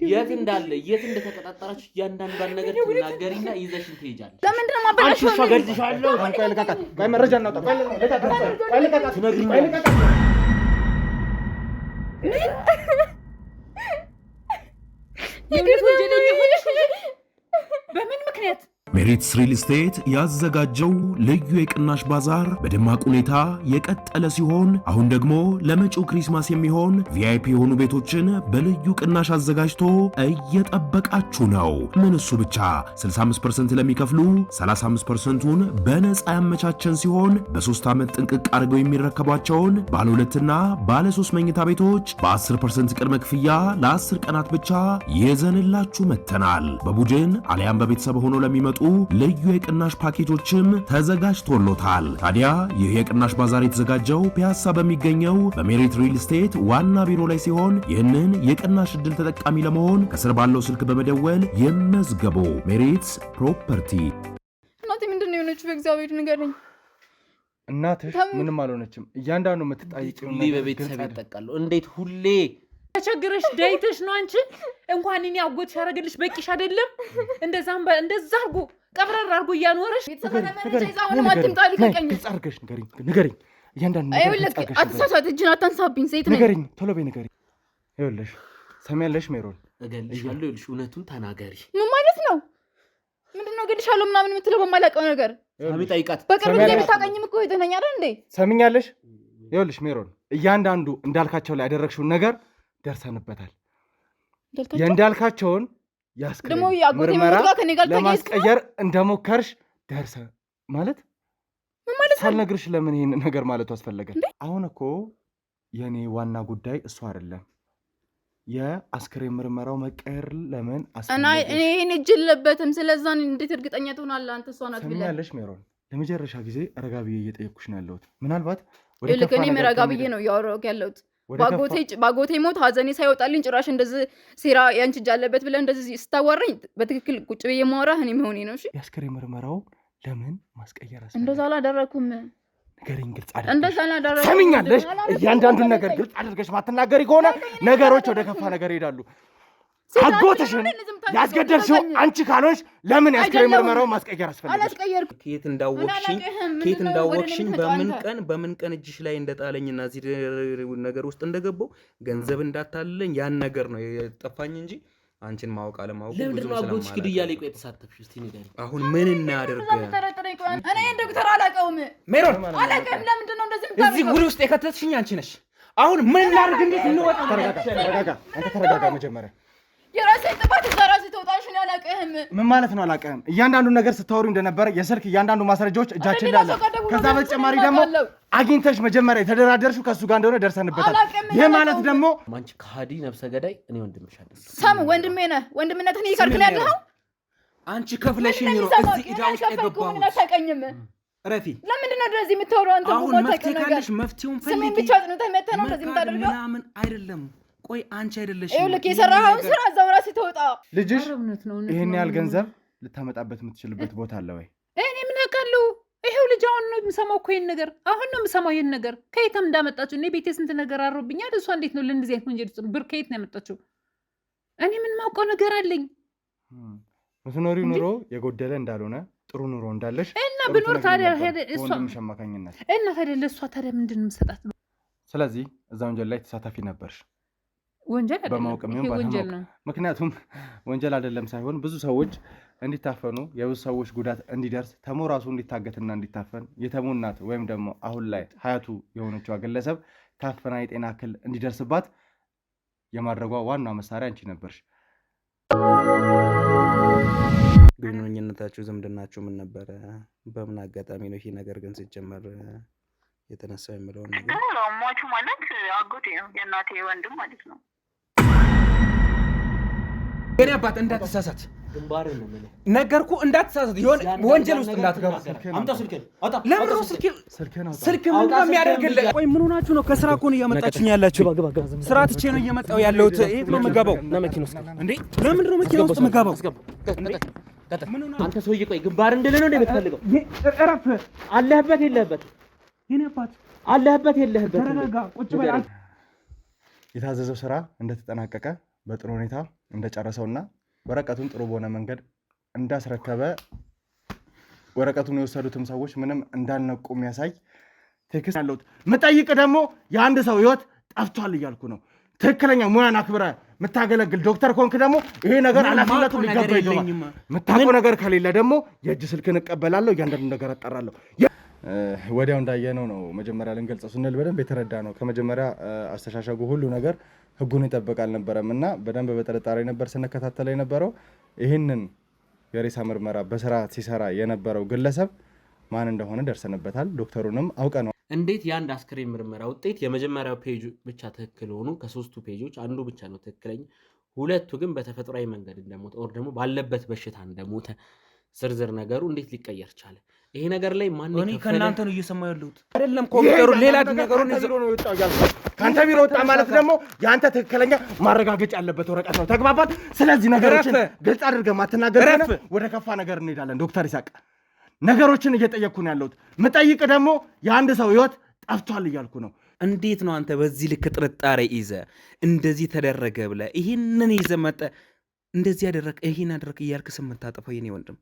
የት እንዳለ የት እንደተቀጣጣራችሁ ያንዳንዷን ነገር ትናገሪና ይዘሽን ትሄጃለሽ። ለምንድን ነው ማበላሽው? ሸገልሻለሁ። ቆይ ልቀቃት። ቆይ መረጃ እናውጣ። ቆይ ልቀቃት። ትነግሪኛለሽ። በምን ምክንያት? ሜሪትስ ሪል ስቴት ያዘጋጀው ልዩ የቅናሽ ባዛር በደማቅ ሁኔታ የቀጠለ ሲሆን አሁን ደግሞ ለመጪው ክሪስማስ የሚሆን ቪአይፒ የሆኑ ቤቶችን በልዩ ቅናሽ አዘጋጅቶ እየጠበቃችሁ ነው። ምን እሱ ብቻ 65% ለሚከፍሉ 35%ን በነፃ ያመቻቸን ሲሆን በ3 ዓመት ጥንቅቅ አድርገው የሚረከቧቸውን ባለ 2ና ባለ 3 መኝታ ቤቶች በ10% ቅድመ ክፍያ ለ10 ቀናት ብቻ ይዘንላችሁ መጥተናል። በቡድን አሊያም በቤተሰብ ሆኖ ለሚመጡ ልዩ የቅናሽ ፓኬጆችም ተዘጋጅቶሎታል። ታዲያ ይህ የቅናሽ ባዛር የተዘጋጀው ፒያሳ በሚገኘው በሜሪት ሪል ስቴት ዋና ቢሮ ላይ ሲሆን ይህንን የቅናሽ ዕድል ተጠቃሚ ለመሆን ከስር ባለው ስልክ በመደወል ይመዝገቡ። ሜሪትስ ፕሮፐርቲ። እናቴ ምንድን ነው የሆነችው? በእግዚአብሔር ንገረኝ። እናትሽ ምንም አልሆነችም። እያንዳንዱ የምትጠይቂው ሁሌ በቤተሰብ ይጠቃሉ። እንዴት ሁሌ ተቸግረሽ ዳይተሽ ነው አንቺ? እንኳን እኔ አጎትሽ ያረገልሽ በቂሽ አይደለም? እንደዛም እንደዛ አርጎ ቀብረር አርጎ እያኖረሽ ንገሪኝ። እያንዳንዱ አትሳሳት፣ እጅን አታንሳብኝ። ሴት ነኝ። ንገሪኝ፣ ቶሎ በይ ንገሪኝ። ይኸውልሽ ሰሚያለሽ ሜሮን፣ እገልሻለሁ። ይኸውልሽ እውነቱን ተናገሪ። ምን ማለት ነው? ምንድነው እገልሻለሁ ምናምን የምትለው በማላውቀው ነገር? ሳሚ ጠይቃት። በቅርብ ጊዜ የምታውቀኝም እኮ የተነኛ አይደል እንዴ? ሰሚኛለሽ? ይኸውልሽ ሜሮን፣ እያንዳንዱ እንዳልካቸው ላይ ያደረግሽውን ነገር ደርሰንበታል። የእንዳልካቸውን ያስከረም ምርመራ ለማስቀየር እንደሞከርሽ ደርሰ ማለት ሳልነግርሽ ለምን ይሄን ነገር ማለቱ አስፈለገ? አሁን እኮ የኔ ዋና ጉዳይ እሱ አይደለም። የአስክሬን ምርመራው መቀየር ለምን አስፈለገ? እኔ ይሄን እጅ የለበትም። ስለዛን እንዴት እርግጠኛ ትሆናለህ አንተ? እሷ ናት ብለህ ሰሚያለሽ ሜሮን፣ ለመጨረሻ ጊዜ ረጋ ብዬ እየጠየቅኩሽ ነው ያለሁት። ምናልባት እኔም ረጋ ብዬ ነው እያወራሁህ ያለሁት። ባጎቴ ሞት ሀዘኔ ሳይወጣልኝ ጭራሽ እንደዚህ ሴራ ያንቺ እጅ አለበት ብለህ እንደዚህ ስታዋራኝ በትክክል ቁጭ ብዬ የማወራህ እኔ መሆኔ ነው። እሺ የአስክሬን ምርመራው ለምን ማስቀየር አስፈለገ? እንደዛ አላደረኩም። ንገሪኝ፣ ግልጽ አድርገሽ። እንደዛ አላደረኩም። ሰሚኛለሽ? እያንዳንዱን ነገር ግልጽ አድርገሽ ማትናገሪ ከሆነ ነገሮች ወደ ከፋ ነገር ይሄዳሉ። አጎትሽን ያስገደልሽው አንቺ ካልሆንሽ ለምን የአስክሬን ምርመራው ማስቀየር አስፈለገ? አላስቀየርኩም። ከየት እንዳወቅሽኝ በምን ቀን እጅሽ ላይ እንደጣለኝና እዚህ ነገር ውስጥ እንደገባው ገንዘብ እንዳታለኝ ያን ነገር ነው የጠፋኝ እንጂ አንቺን ማወቅ አለማወቅ ብዙ ለምንድን ነው አጎትሽ ግድያ ላይ ቆይ የተሳተፍሽ? እስቲ ንገሪኝ። አሁን ምን እናደርግ? እኔ ዶክተር አላውቀውም። ሜሮን አላውቅም። ለምንድን ነው እንደዚህ የምታደርገው? እዚህ ጉድ ውስጥ የከተትሽኝ አንቺ ነሽ። አሁን ምን እናደርግ? እንዴት እንወጣ? ተረጋጋ። አንተ ተረጋጋ መጀመሪያ። የራሴ ጥፋት እዛ ራሴ ተውጣሽ ነው። አላውቅም። ምን ማለት ነው አላውቅም? እያንዳንዱ ነገር ስታወሩ እንደነበረ የስልክ እያንዳንዱ ማስረጃዎች እጃችን ላይ አለ። ከዛ በተጨማሪ ደግሞ አግኝተሽ መጀመሪያ የተደራደርሽው ከሱ ጋር እንደሆነ ደርሰንበታል። ይሄ ማለት ደግሞ አንቺ ከሃዲ ነፍሰ ገዳይ፣ እኔ ወንድምሽ አይደል? ሳም ወንድሜ ነህ። ወንድምነትን ይከልክል ያለው አንቺ ከፍለሽኝ ነው እዚህ ዕዳ ውስጥ የገባሁት። ረፊ ለምንድን ነው እንደዚህ የምታወራው አንተ? አሁን መፍትሄ ካለሽ መፍትሄውን ፈልጊ። ስሜን ብቻ አጥንተህ መተህ ነው እንደዚህ የምታደርገው? ምናምን አይደለም። ቆይ አንቺ አይደለሽ ይኸውልህ የሰራኸውን ስራ እዛው ራስህ ተወጣ። ልጅሽ ይሄን ያህል ገንዘብ ልታመጣበት የምትችልበት ቦታ አለ ወይ? እኔ ምን አውቃለሁ? ይሄው ልጅ አሁን ነው የምሰማው እኮ ይሄን ነገር አሁን ነው የምሰማው ይሄን ነገር ከየትም እንዳመጣችው። እኔ ቤቴ ስንት ነገር አሮብኛል። እሷ እንዴት ነው ለእንደዚህ አይነት ወንጀል ውስጥ ብር ከየት ነው ያመጣችው? እኔ ምን ማውቀው ነገር አለኝ? ምትኖሪው ኑሮ የጎደለ እንዳልሆነ ጥሩ ኑሮ እንዳለሽ እና ብኖር ታዲያ እሷ ሸማካኝነት እና ታዲያ ለእሷ ታዲያ ምንድን ነው የምሰጣት? ስለዚህ እዛ ወንጀል ላይ ተሳታፊ ነበርሽ። ወንጀል አይደለም፣ በማወቅም ይሁን ባለማወቅ። ምክንያቱም ወንጀል አይደለም ሳይሆን ብዙ ሰዎች እንዲታፈኑ የብዙ ሰዎች ጉዳት እንዲደርስ ተሞ ራሱ እንዲታገትና እንዲታፈን የተሙ እናት ወይም ደግሞ አሁን ላይ ሀያቱ የሆነችዋ ግለሰብ ታፈና የጤና እክል እንዲደርስባት የማድረጓ ዋና መሳሪያ አንቺ ነበርሽ። ግንኙነታችሁ ዝምድናችሁ ምን ነበረ? በምን አጋጣሚ ነው ይሄ ነገር ግን ሲጀመር የተነሳው የሚለውን ነገር ሟቹ ማለት አጎቴ ነው፣ የእናቴ ወንድም ማለት ነው። የኔ አባት እንዳትሳሳት ግንባርን ነው ማለት ነገርኩ። እንዳትሳሳት የሆነ ወንጀል ውስጥ እንዳትገባ። አምጣ ስልክህን አውጣ። ለምን ነው ስልክ ምን ነው የሚያደርግልህ? ቆይ ምን ሆናችሁ ነው? ከስራ እኮ ነው እያመጣችኝ ያላችሁ። ስራ ትቼ ነው እየመጣው ያለሁት። የት ነው የምገባው? መኪና ውስጥ እንዴ? ለምንድን ነው መኪና ውስጥ የምገባው? አንተ ሰውዬ ቆይ ግንባር እንድልህ ነው የምትፈልገው? እረፍ። አለህበት የለህበት? የኔ አባት አለህበት የለህበት? ተረጋጋ፣ ቁጭ በል። የታዘዘው ስራ እንደተጠናቀቀ በጥሩ ሁኔታ እንደጨረሰውና ወረቀቱን ጥሩ በሆነ መንገድ እንዳስረከበ ወረቀቱን የወሰዱትም ሰዎች ምንም እንዳልነቁ የሚያሳይ ቴክስት ያለውት ምጠይቅ ደግሞ የአንድ ሰው ህይወት ጠፍቷል እያልኩ ነው። ትክክለኛ ሙያን አክብረ የምታገለግል ዶክተር ኮንክ ደግሞ ይሄ ነገር ኃላፊነቱ ሊገባ ይገባል። የምታውቀው ነገር ከሌለ ደግሞ የእጅ ስልክን እቀበላለሁ፣ እያንዳንዱ ነገር አጣራለሁ። ወዲያው እንዳየነው ነው መጀመሪያ ልንገልጸው ስንል በደንብ የተረዳ ነው። ከመጀመሪያ አስተሻሸጉ ሁሉ ነገር ህጉን ይጠብቅ አልነበረም እና በደንብ በጥርጣሬ ነበር ስንከታተለ የነበረው። ይህንን የሬሳ ምርመራ በስርዓት ሲሰራ የነበረው ግለሰብ ማን እንደሆነ ደርሰንበታል። ዶክተሩንም አውቀ ነው። እንዴት የአንድ አስክሬን ምርመራ ውጤት የመጀመሪያው ፔጅ ብቻ ትክክል ሆኑ ከሶስቱ ፔጆች አንዱ ብቻ ነው ትክክለኛ፣ ሁለቱ ግን በተፈጥሯዊ መንገድ እንደሞተ ኦር ደግሞ ባለበት በሽታ እንደሞተ ዝርዝር ነገሩ እንዴት ሊቀየር ቻለ? ይሄ ነገር ላይ ማን ነው? እኔ ከእናንተ ነው እየሰማሁ ያለሁት አይደለም። ኮምፒውተሩ ሌላ ነገሩን ይዞ ነው የወጣው ያልኩ። ካንተ ቢሮ ወጣ ማለት ደግሞ ያንተ ትክክለኛ ማረጋገጫ ያለበት ወረቀት ነው። ተግባባን? ስለዚህ ነገሮችን ግልጽ አድርገህ ማትናገር ከሆነ ወደ ከፋ ነገር እንሄዳለን። ዶክተር ይሳቅ ነገሮችን እየጠየቅኩ ነው ያለሁት። ምጠይቅ ደግሞ የአንድ ሰው ህይወት ጠፍቷል እያልኩ ነው። እንዴት ነው አንተ በዚህ ልክ ጥርጣሬ ይዘ እንደዚህ ተደረገ ብለ ይህንን ይዘ መጠ እንደዚህ ያደረግ ይህን አደረግ እያልክ ስም የምታጠፋው የኔ ወንድም?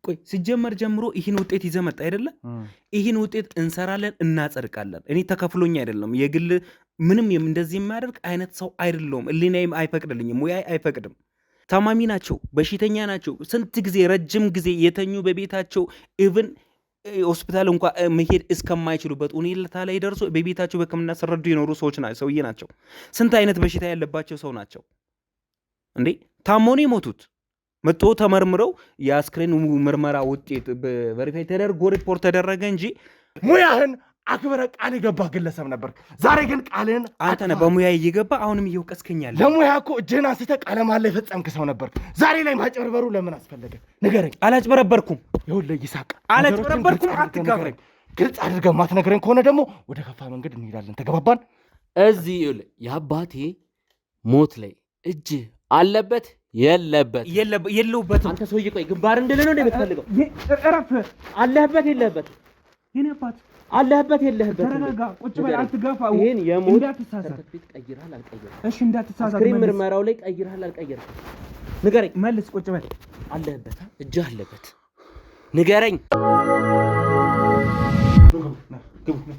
ቆይ ሲጀመር ጀምሮ ይህን ውጤት ይዘ መጣ አይደለ? ይህን ውጤት እንሰራለን እናጸድቃለን። እኔ ተከፍሎኝ አይደለም፣ የግል ምንም እንደዚህ የሚያደርግ አይነት ሰው አይደለሁም። ህሊናዬም አይፈቅድልኝም፣ ሙያዬ አይፈቅድም። ታማሚ ናቸው፣ በሽተኛ ናቸው። ስንት ጊዜ ረጅም ጊዜ የተኙ በቤታቸው ኢቭን ሆስፒታል እንኳ መሄድ እስከማይችሉበት ሁኔታ ላይ ደርሶ በቤታቸው በሕክምና ሲረዱ የኖሩ ሰውዬ ናቸው። ስንት አይነት በሽታ ያለባቸው ሰው ናቸው እንዴ! ታሞኒ የሞቱት መጥቶ ተመርምረው የአስክሬን ምርመራ ውጤት በቬሪፋይ ተደርጎ ሪፖርት ተደረገ እንጂ ሙያህን አክብረ ቃል የገባ ግለሰብ ነበር። ዛሬ ግን ቃልን አንተ ነህ በሙያ እየገባ አሁንም እየወቀስከኛለህ። ለሙያ እኮ እጅህን አንስተህ ቃለ መሃላ ላይ የፈጸምክ ሰው ነበር። ዛሬ ላይ ማጭበርበሩ ለምን አስፈለገ? ንገረኝ። አላጭበረበርኩም። ይኸውልህ ይሳቅ፣ አላጭበረበርኩም። አትጋብረኝ። ግልጽ አድርገህ ማትነግረኝ ከሆነ ደግሞ ወደ ከፋ መንገድ እንሄዳለን። ተገባባን? እዚህ ይኸውልህ የአባቴ ሞት ላይ እጅ አለበት የለበትም? አንተ ሰውዬ ቆይ ግንባር እንድልህ ነው እንደምትፈልገው? እረፍ። አለህበት የለህበት? የኔ አባት አለህበት የለህበት? ተረጋጋ፣ ቁጭ በል፣ አትጋፋው። ይሄን የሞት እንዳትሳሳት። ሰርተፊኬት ቀይረሃል አልቀየርክም? እሺ እንዳትሳሳት። አስክሬን ምርመራው ላይ ቀይረሃል አልቀየርክም? ንገረኝ። መልስ። ቁጭ በል። አለህበት? እጅ አለበት? ንገረኝ።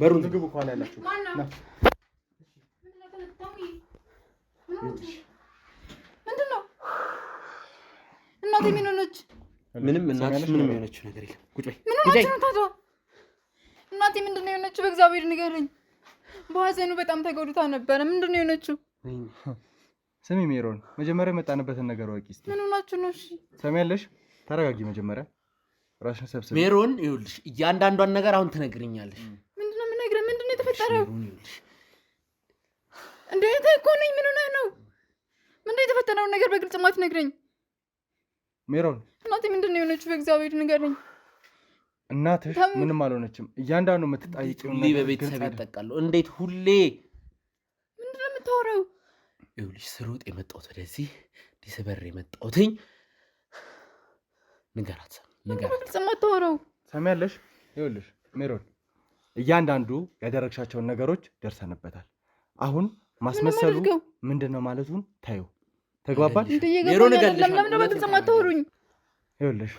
በሩን ግቡ። ከኋላ ያላችሁ ምንድን ነው? እናቴ ምን ሆነች? ምንም እናትሽ ምንም የሆነችው ነገር የለም። ቁጭ በይ። ምን ሆነች ነው ታዲያ? እናቴ ምንድን ነው የሆነችው? በእግዚአብሔር ንገረኝ። በሐዘኑ በጣም ተጎድታ ነበረ። ምንድን ነው የሆነችው? ስሚ ሜሮን፣ መጀመሪያ የመጣንበትን ነገር ወቂ እስኪ። ምን ሆናችሁ ነው? እሺ ሰሚያለሽ? ተረጋጊ። መጀመሪያ ራስሽን ሰብስቢ። ሜሮን ይኸውልሽ እያንዳንዷን ነገር አሁን ትነግሪኛለሽ። ምንድን ነው የምነግርህ? ምንድን ነው የተፈጠረው? እንዴ እኮ ነኝ። ምን ሆነህ ነው? ምንድን ነው የተፈጠረውን ነገር በግልጽ ማትነግረኝ? ሜሮን፣ እናቴ ምንድን ነው የሆነችው? በእግዚአብሔር ንገረኝ። እናትሽ ምንም አልሆነችም። እያንዳንዱ የምትጠይቂው ሁሌ በቤተሰብ ይጠቃሉ። እንዴት ሁሌ? ምንድን ነው የምታወራው? ይኸውልሽ ስሮጥ የመጣሁት ወደዚህ ዲስበር የመጣሁትኝ ንገራት። በግልጽ የማታወራው ሰሚያለሽ? ይኸውልሽ ሜሮን፣ እያንዳንዱ ያደረግሻቸውን ነገሮች ደርሰንበታል። አሁን ማስመሰሉ ምንድን ነው ማለቱን ታዩ። ተግባባል? ሜሮን ለምን በግልጽ የማታወሩኝ? ይኸውልሽ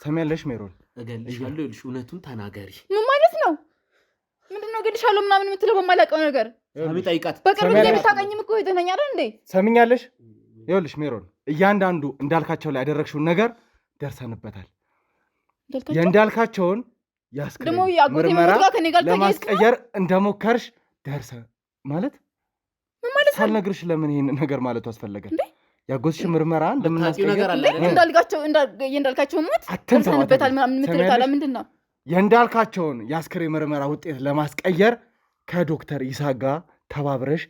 ሰሚያለሽ ሜሮን፣ እገልሻለሁ። ይኸውልሽ እውነቱን ተናገሪ። ምን ማለት ነው? ምንድን ነው እገልሻለሁ ምናምን የምትለው በማላውቀው ነገር? ሳሚ ጠይቃት። በቅርብ ጊዜ የምታውቀኝም እኮ የተነኛ አይደል እንዴ? ሰሚኛለሽ? ይኸውልሽ ሜሮን፣ እያንዳንዱ እንዳልካቸው ላይ ያደረግሽውን ነገር ደርሰንበታል። የእንዳልካቸውን ያስክሬን ምርመራ ለማስቀየር እንደሞከርሽ ደርሰ ማለት ምን ማለት ነው? ሳልነግርሽ ለምን ይሄን ነገር ማለቱ አስፈለገ? ያጎትሽ ምርመራ እንደምናስቀየር እንዳልካቸው ሞት ደርሰንበታል ምናምን የምትለው ምንድን ነው? የእንዳልካቸውን የአስክሬን ምርመራ ውጤት ለማስቀየር ከዶክተር ይሳቅ ጋር ተባብረሽ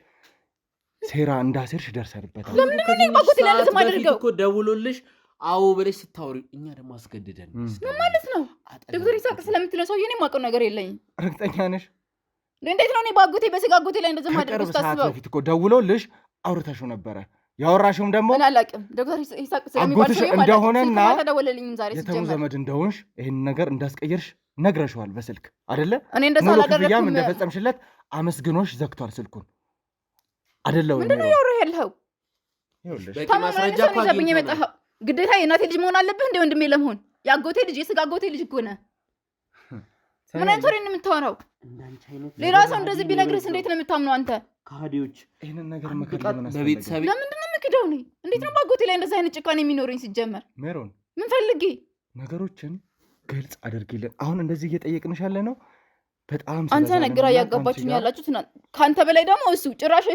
ሴራ እንዳሴርሽ ደርሰንበታል። ለምን ነው ባጎቴ ላይ ለምን ማድረገው? እኮ ደውሎልሽ አዎ ብለሽ ስታወሪ እኛ ደግሞ አስገድደን። ምን ማለት ነው? ዶክተር ይሳቅ ስለምትለው ሰውዬ እኔ የማውቀው ነገር የለኝም። እርግጠኛ ነሽ? እንዴት ነው እኔ ባጎቴ በስጋ አጎቴ ላይ እንደዚህ ማድረግ ውስጥ ታስበው? በፊት እኮ ደውሎልሽ አውርተሽው ነበረ። ያወራሽውም ደግሞ እኔ አላውቅም ዶክተር ይሳቅ ስለሚባል ሰው እንደሆነና ተደወለልኝም ዛሬ የተሙ ዘመድ እንደሆንሽ ይሄን ነገር እንዳስቀየርሽ ነግረሽዋል በስልክ አይደለ? እኔ እንደዛ አላደረኩም። እንደፈጸምሽለት አመስግኖሽ ዘግቷል ስልኩን አይደለም። ምንድነው ያወራህ ያለው? ይኸውልሽ በቂ ማስረጃ እኮ አግኝተህ የመጣኸው ግዴታ የእናቴ ልጅ መሆን አለብህ እንደ ወንድሜ ለመሆን? የአጎቴ ልጅ የስጋ አጎቴ ልጅ እኮ ነህ። ምን አይነት ወሬ ነው የምታወራው? ሌላ ሰው እንደዚህ ቢነግርስ እንዴት ነው የምታምነው አንተ? ከሃዲዎች ይሄንን ነገር መከራ በቤተሰብ ለምንድን ነው የምክደው? እኔ እንዴት ነው በአጎቴ ላይ እንደዚህ አይነት ጭካኔ የሚኖረኝ? ሲጀመር ሜሮን ምን ፈልጌ? ነገሮችን ግልጽ አድርጊልን። አሁን እንደዚህ እየጠየቅንሽ ያለ ነው በጣም አንተ ነግራ ያጋባችሁኝ ያላችሁት ከአንተ በላይ ደግሞ እሱ ጭራሽ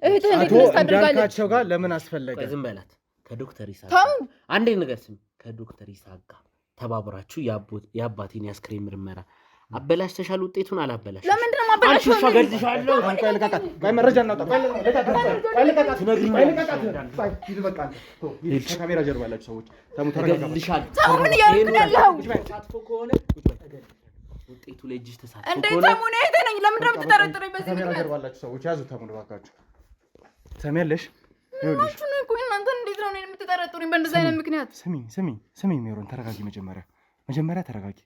እህትህ እንዴት ነው ታደርጋለች? እንዳልካቸው ጋር ለምን አስፈለገ? ዝም በላት። ከዶክተር ይሳቅ አንዴ ነገር ስም ከዶክተር ይሳቅ ጋር ተባብራችሁ የአባቴን የአስክሬን ምርመራ አበላሽተሻል። ውጤቱን አላበላሽም። ለምንድን ነው ማበላሽው? አንቺ ሸገልሻለሁ። ቆይ ልቀቃት። ቆይ መረጃ እናውጣ። ቆይ ልቀቃት። ከካሜራ ጀርባ ያላችሁ ሰዎች ተገልሻል። ምን እያደረግህ ነው ያለኸው? ተሳትፎ ከሆነ ውጤቱ ላይ እጅሽ ተሳትፎ እንዴት ከሆነ ተሙን እህቴ ነኝ። ለምንድን ነው የምትጠረጥረኝ? በዚህ ካሜራ ምክንያት ጀርባ ያላችሁ ሰዎች ያዙ። ተሙን እባካችሁ ሰሚያለሽ? ይኸውልሽ ነው እኮ እናንተ እንዴት ነው እኔን የምትጠረጥሩኝ በእንደዚህ አይነት ምክንያት? ስሚ ሜሮን ተረጋጊ። መጀመሪያ ተረጋጊ።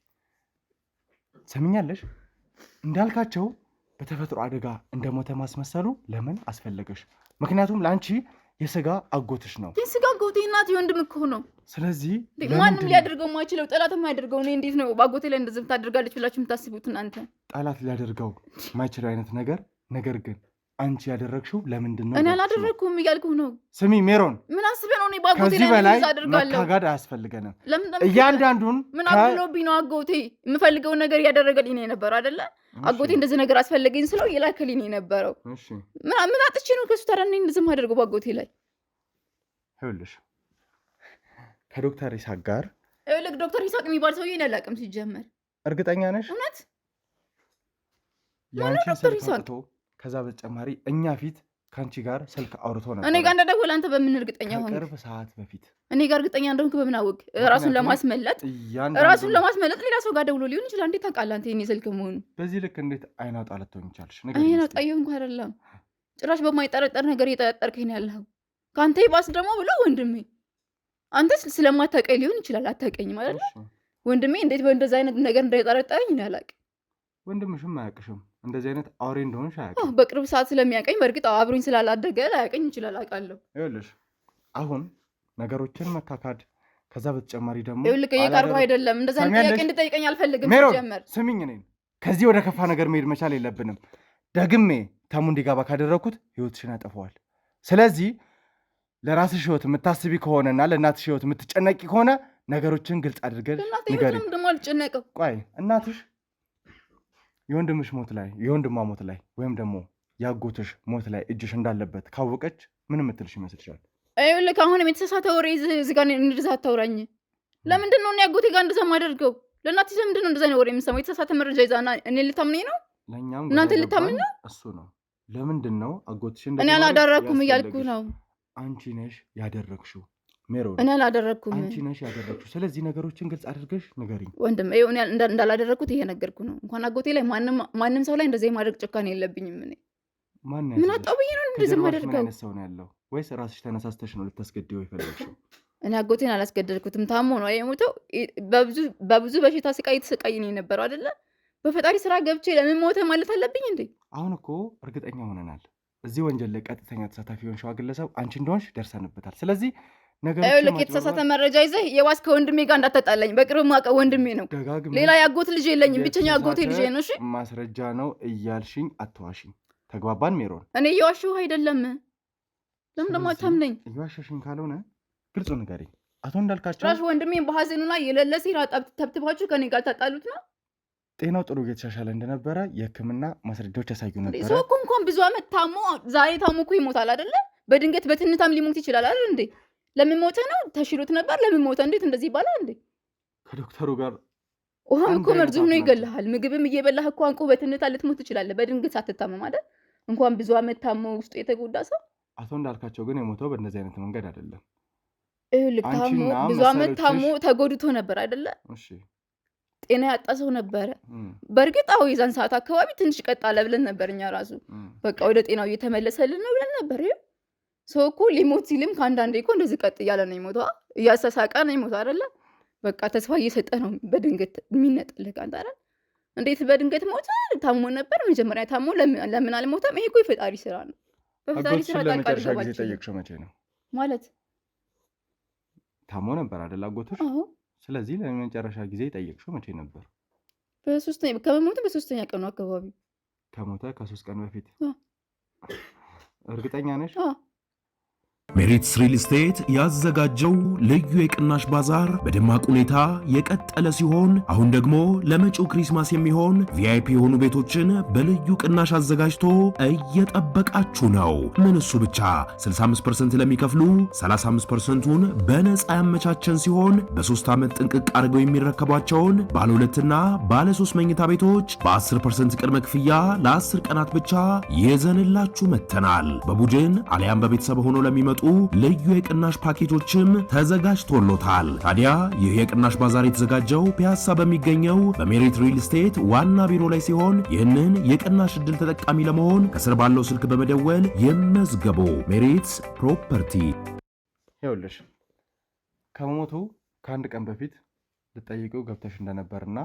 ሰሚኛለሽ? እንዳልካቸው በተፈጥሮ አደጋ እንደሞተ ማስመሰሉ ለምን አስፈለገሽ? ምክንያቱም ለአንቺ የስጋ አጎትሽ ነው። የስጋ አጎቴ እናቴ ወንድም እኮ ነው። ስለዚህ ማንም ሊያደርገው የማይችለው ጠላት የማያደርገው እኔ እንዴት ነው በአጎቴ ላይ እንደዚህ ታደርጋለች ብላችሁ የምታስቡት እናንተ? ጠላት ሊያደርገው የማይችለው አይነት ነገር ግን አንቺ ያደረግሽው ለምንድን ነው? እኔ አላደረግኩም እያልኩህ ነው። ስሚ ሜሮን፣ ምን አስበህ ነው እኔ በአጎቴ ከዚህ ላይ በላይ አደርጋለሁ? መታጋድ አያስፈልገንም። ለምን እያንዳንዱን ምን አብሎብኝ ነው? አጎቴ የምፈልገውን ነገር እያደረገልኝ ነው የነበረው አይደለ? አጎቴ እንደዚህ ነገር አስፈለገኝ ስለው እየላከልኝ ነው የነበረው። ምን አጥቼ ነው ከሱ ታዲያ እኔ እንደዚህ የማደርገው በአጎቴ ላይ? ይኸውልሽ ከዶክተር ይሳቅ ጋር ዶክተር ይሳቅ የሚባል ሰውዬ እኔ አላውቅም ሲጀመር። እርግጠኛ ነሽ? እውነት ያንቺን ስልክ አውጥቶ ከዛ በተጨማሪ እኛ ፊት ከአንቺ ጋር ስልክ አውርቶ ነበር። እኔ ጋር እንደደወለ አንተ በምን እርግጠኛ ሆንክ? ከቅርብ ሰዓት በፊት እኔ ጋር እርግጠኛ እንደሆንክ በምን አወቅ? ራሱን ለማስመለጥ ሌላ ሰው ጋር ደውሎ ሊሆን ይችላል። እንዴት ታውቃለህ አንተ የኔ ስልክ መሆኑ? በዚህ ልክ እንዴት አይናውጣ ልትሆኝ ይቻልሽ? አይናውጣ እንኳን አይደለም ጭራሽ በማይጠረጠር ነገር እየጠረጠርከኝ ነው ያለኸው። ከአንተ ይባስ ደግሞ ብሎ ወንድሜ፣ አንተ ስለማታውቀኝ ሊሆን ይችላል። አታውቀኝም ማለት ነው ወንድሜ። እንዴት በእንደዚህ አይነት ነገር እንዳይጠረጠረኝ ነው ያላውቅ። ወንድምሽም አያውቅሽም እንደዚህ አይነት አውሬ እንደሆንሽ አያውቅም። በቅርብ ሰዓት ስለሚያውቀኝ በእርግጥ አብሮኝ ስላላደገ ላያውቀኝ ይችላል። አውቃለሁ። ይኸውልሽ አሁን ነገሮችን መካካድ ከዛ በተጨማሪ ደግሞ ይኸውልህ እየቀረሁ አይደለም። እንደዛ ጥያቄ እንድጠይቀኝ አልፈልግም። ጀመር ስሚኝ፣ እኔን ከዚህ ወደ ከፋ ነገር መሄድ መቻል የለብንም። ደግሜ ተሙ እንዲጋባ ካደረግኩት ህይወትሽን ያጠፈዋል። ስለዚህ ለራስሽ ህይወት የምታስቢ ከሆነና ለእናትሽ ህይወት የምትጨነቂ ከሆነ ነገሮችን ግልጽ አድርገሽ ንገሪኝ። ቆይ እናትሽ የወንድምሽ ሞት ላይ የወንድሟ ሞት ላይ ወይም ደግሞ ያጎትሽ ሞት ላይ እጅሽ እንዳለበት ካወቀች ምን የምትልሽ ይመስልሻል? ይኸውልህ አሁንም የተሳሳተ ወሬ እዚህ ጋር እንደዛ አታውራኝ። ለምንድን ነው እኔ ያጎቴ ጋር እንደዛ የማደርገው? ለእናትሽ ለምንድን ነው እንደዛ ነው ወሬ የምሰማው? የተሳሳተ መረጃ ይዛና እኔ ልታምነኝ ነው? ለእኛም እናንተ ልታምን ነው? እሱ ነው። ለምንድን ነው አጎትሽ እኔ አላደረኩም እያልኩ ነው። አንቺ ነሽ ያደረግሽው ሜሮን፣ እኔ አላደረኩም። አንቺ ነሽ ያደረግሽው። ስለዚህ ነገሮችን ግልጽ አድርገሽ ንገሪኝ። ወንድም እኔ እንዳላደረኩት ይሄ ነገርኩ ነው። እንኳን አጎቴ ላይ ማንም ሰው ላይ እንደዚህ የማድረግ ጭካኔ የለብኝም። እኔ ምን አጣው ብዬ ነው እንደዚህ የማደርገው? ምን ሰው ነው ያለው? ወይስ ራስሽ ተነሳስተሽ ነው ልታስገድየው የፈለግሽው? እኔ አጎቴን አላስገደልኩትም። ታሞ ነው የሞተው። በብዙ በሽታ ስቃይ የተሰቃይ ነው የነበረው አይደለ? በፈጣሪ ስራ ገብቼ ለምን ሞተ ማለት አለብኝ እንዴ? አሁን እኮ እርግጠኛ ሆነናል። እዚህ ወንጀል ላይ ቀጥተኛ ተሳታፊ የሆንሽው ግለሰብ አንቺ እንደሆንሽ ደርሰንበታል። ስለዚህ ነገሮች የተሳሳተ መረጃ ይዘህ የዋስ ከወንድሜ ጋር እንዳትጣላኝ። በቅርብ ማውቀው ወንድሜ ነው። ሌላ ያጎት ልጅ የለኝም። ብቸኛ ያጎቴ ልጅ ነው። እሺ ማስረጃ ነው እያልሽኝ አትዋሽኝ። ተግባባን ሜሮን? እኔ እየዋሸሁ አይደለም። ለምን ደግሞ አታምነኝ? እየዋሸሽኝ ካልሆነ ግልጹ ንገሪኝ። አቶ እንዳልካቸው ራሽ ወንድሜን በሐዘኑ ላይ የሌለ ሴራ ተብትባችሁ ከኔ ጋር ታጣሉት ነው። ጤናው ጥሩ እየተሻሻለ እንደነበረ የሕክምና ማስረጃዎች ያሳዩ ነበር። ሰው እኮ እንኳን ብዙ ዓመት ታሞ ዛሬ ታሞ እኮ ይሞታል አይደለ? በድንገት በትንታም ሊሞት ይችላል አይደል እንዴ? ለምን ሞተ ነው? ተሽሎት ነበር። ለምን ሞተ? እንዴት እንደዚህ ይባላል እንዴ? ከዶክተሩ ጋር ውሃም እኮ መርዝ ሆኖ ይገልሃል። ምግብም እየበላህ እኮ አንቆ በትንታ ልትሞት ትችላለህ። በድንገት ሳትታመም አይደል? እንኳን ብዙ ዓመት ታሞ ውስጡ የተጎዳ ሰው። አቶ እንዳልካቸው ግን የሞተው በእንደዚህ አይነት መንገድ አይደለም። ልክ ታሞ ብዙ ዓመት ታሞ ተጎድቶ ነበር አይደለ? እሺ ጤና ያጣ ሰው ነበረ። በእርግጥ አዎ የዛን ሰዓት አካባቢ ትንሽ ቀጥ አለ ብለን ነበር እኛ ራሱ በቃ ወደ ጤናው እየተመለሰልን ነው ብለን ነበር። ሰው እኮ ሊሞት ሲልም ከአንዳንዴ እኮ እንደዚህ ቀጥ እያለ ነው የሞተው። እያሳሳቀ ነው የሞተው አይደለ? በቃ ተስፋ እየሰጠ ነው በድንገት የሚነጥልህ አንተ አይደል? እንዴት በድንገት ሞተ? ታሞ ነበር መጀመሪያ። ታሞ ለምን አልሞተም? ይሄ እኮ የፈጣሪ ስራ ነው። በፈጣሪ ስራ ጣልቃ ለመጨረሻ ጊዜ ልገባችሁ ጠየቅሽው መቼ ነው? ማለት ታሞ ነበር አይደል አጎትሽ? አዎ ስለዚህ ለመጨረሻ ጊዜ ጠየቅሽው መቼ ነበር? ከመሞቱ በ3ኛ ቀኑ አካባቢ። ከሞተ ከ3 ቀን በፊት። እርግጠኛ ነሽ? ሜሪትስ ሪል ስቴት ያዘጋጀው ልዩ የቅናሽ ባዛር በደማቅ ሁኔታ የቀጠለ ሲሆን አሁን ደግሞ ለመጪው ክሪስማስ የሚሆን ቪአይፒ የሆኑ ቤቶችን በልዩ ቅናሽ አዘጋጅቶ እየጠበቃችሁ ነው። ምን እሱ ብቻ 65% ለሚከፍሉ 35%ቱን በነፃ ያመቻቸን ሲሆን በ3 ዓመት ጥንቅቅ አድርገው የሚረከቧቸውን ባለ 2ና ባለ 3 መኝታ ቤቶች በ10% ቅድመ ክፍያ ለ10 ቀናት ብቻ ይዘንላችሁ መጥተናል። በቡድን አሊያም በቤተሰብ ሆኖ ለሚመጡ ልዩ የቅናሽ ፓኬጆችም ተዘጋጅቶሎታል። ታዲያ ይህ የቅናሽ ባዛር የተዘጋጀው ፒያሳ በሚገኘው በሜሪት ሪል ስቴት ዋና ቢሮ ላይ ሲሆን ይህንን የቅናሽ ዕድል ተጠቃሚ ለመሆን ከስር ባለው ስልክ በመደወል ይመዝገቡ። ሜሪትስ ፕሮፐርቲ። ይኸውልሽ ከመሞቱ ከአንድ ቀን በፊት ልጠይቀው ገብተሽ እንደነበርና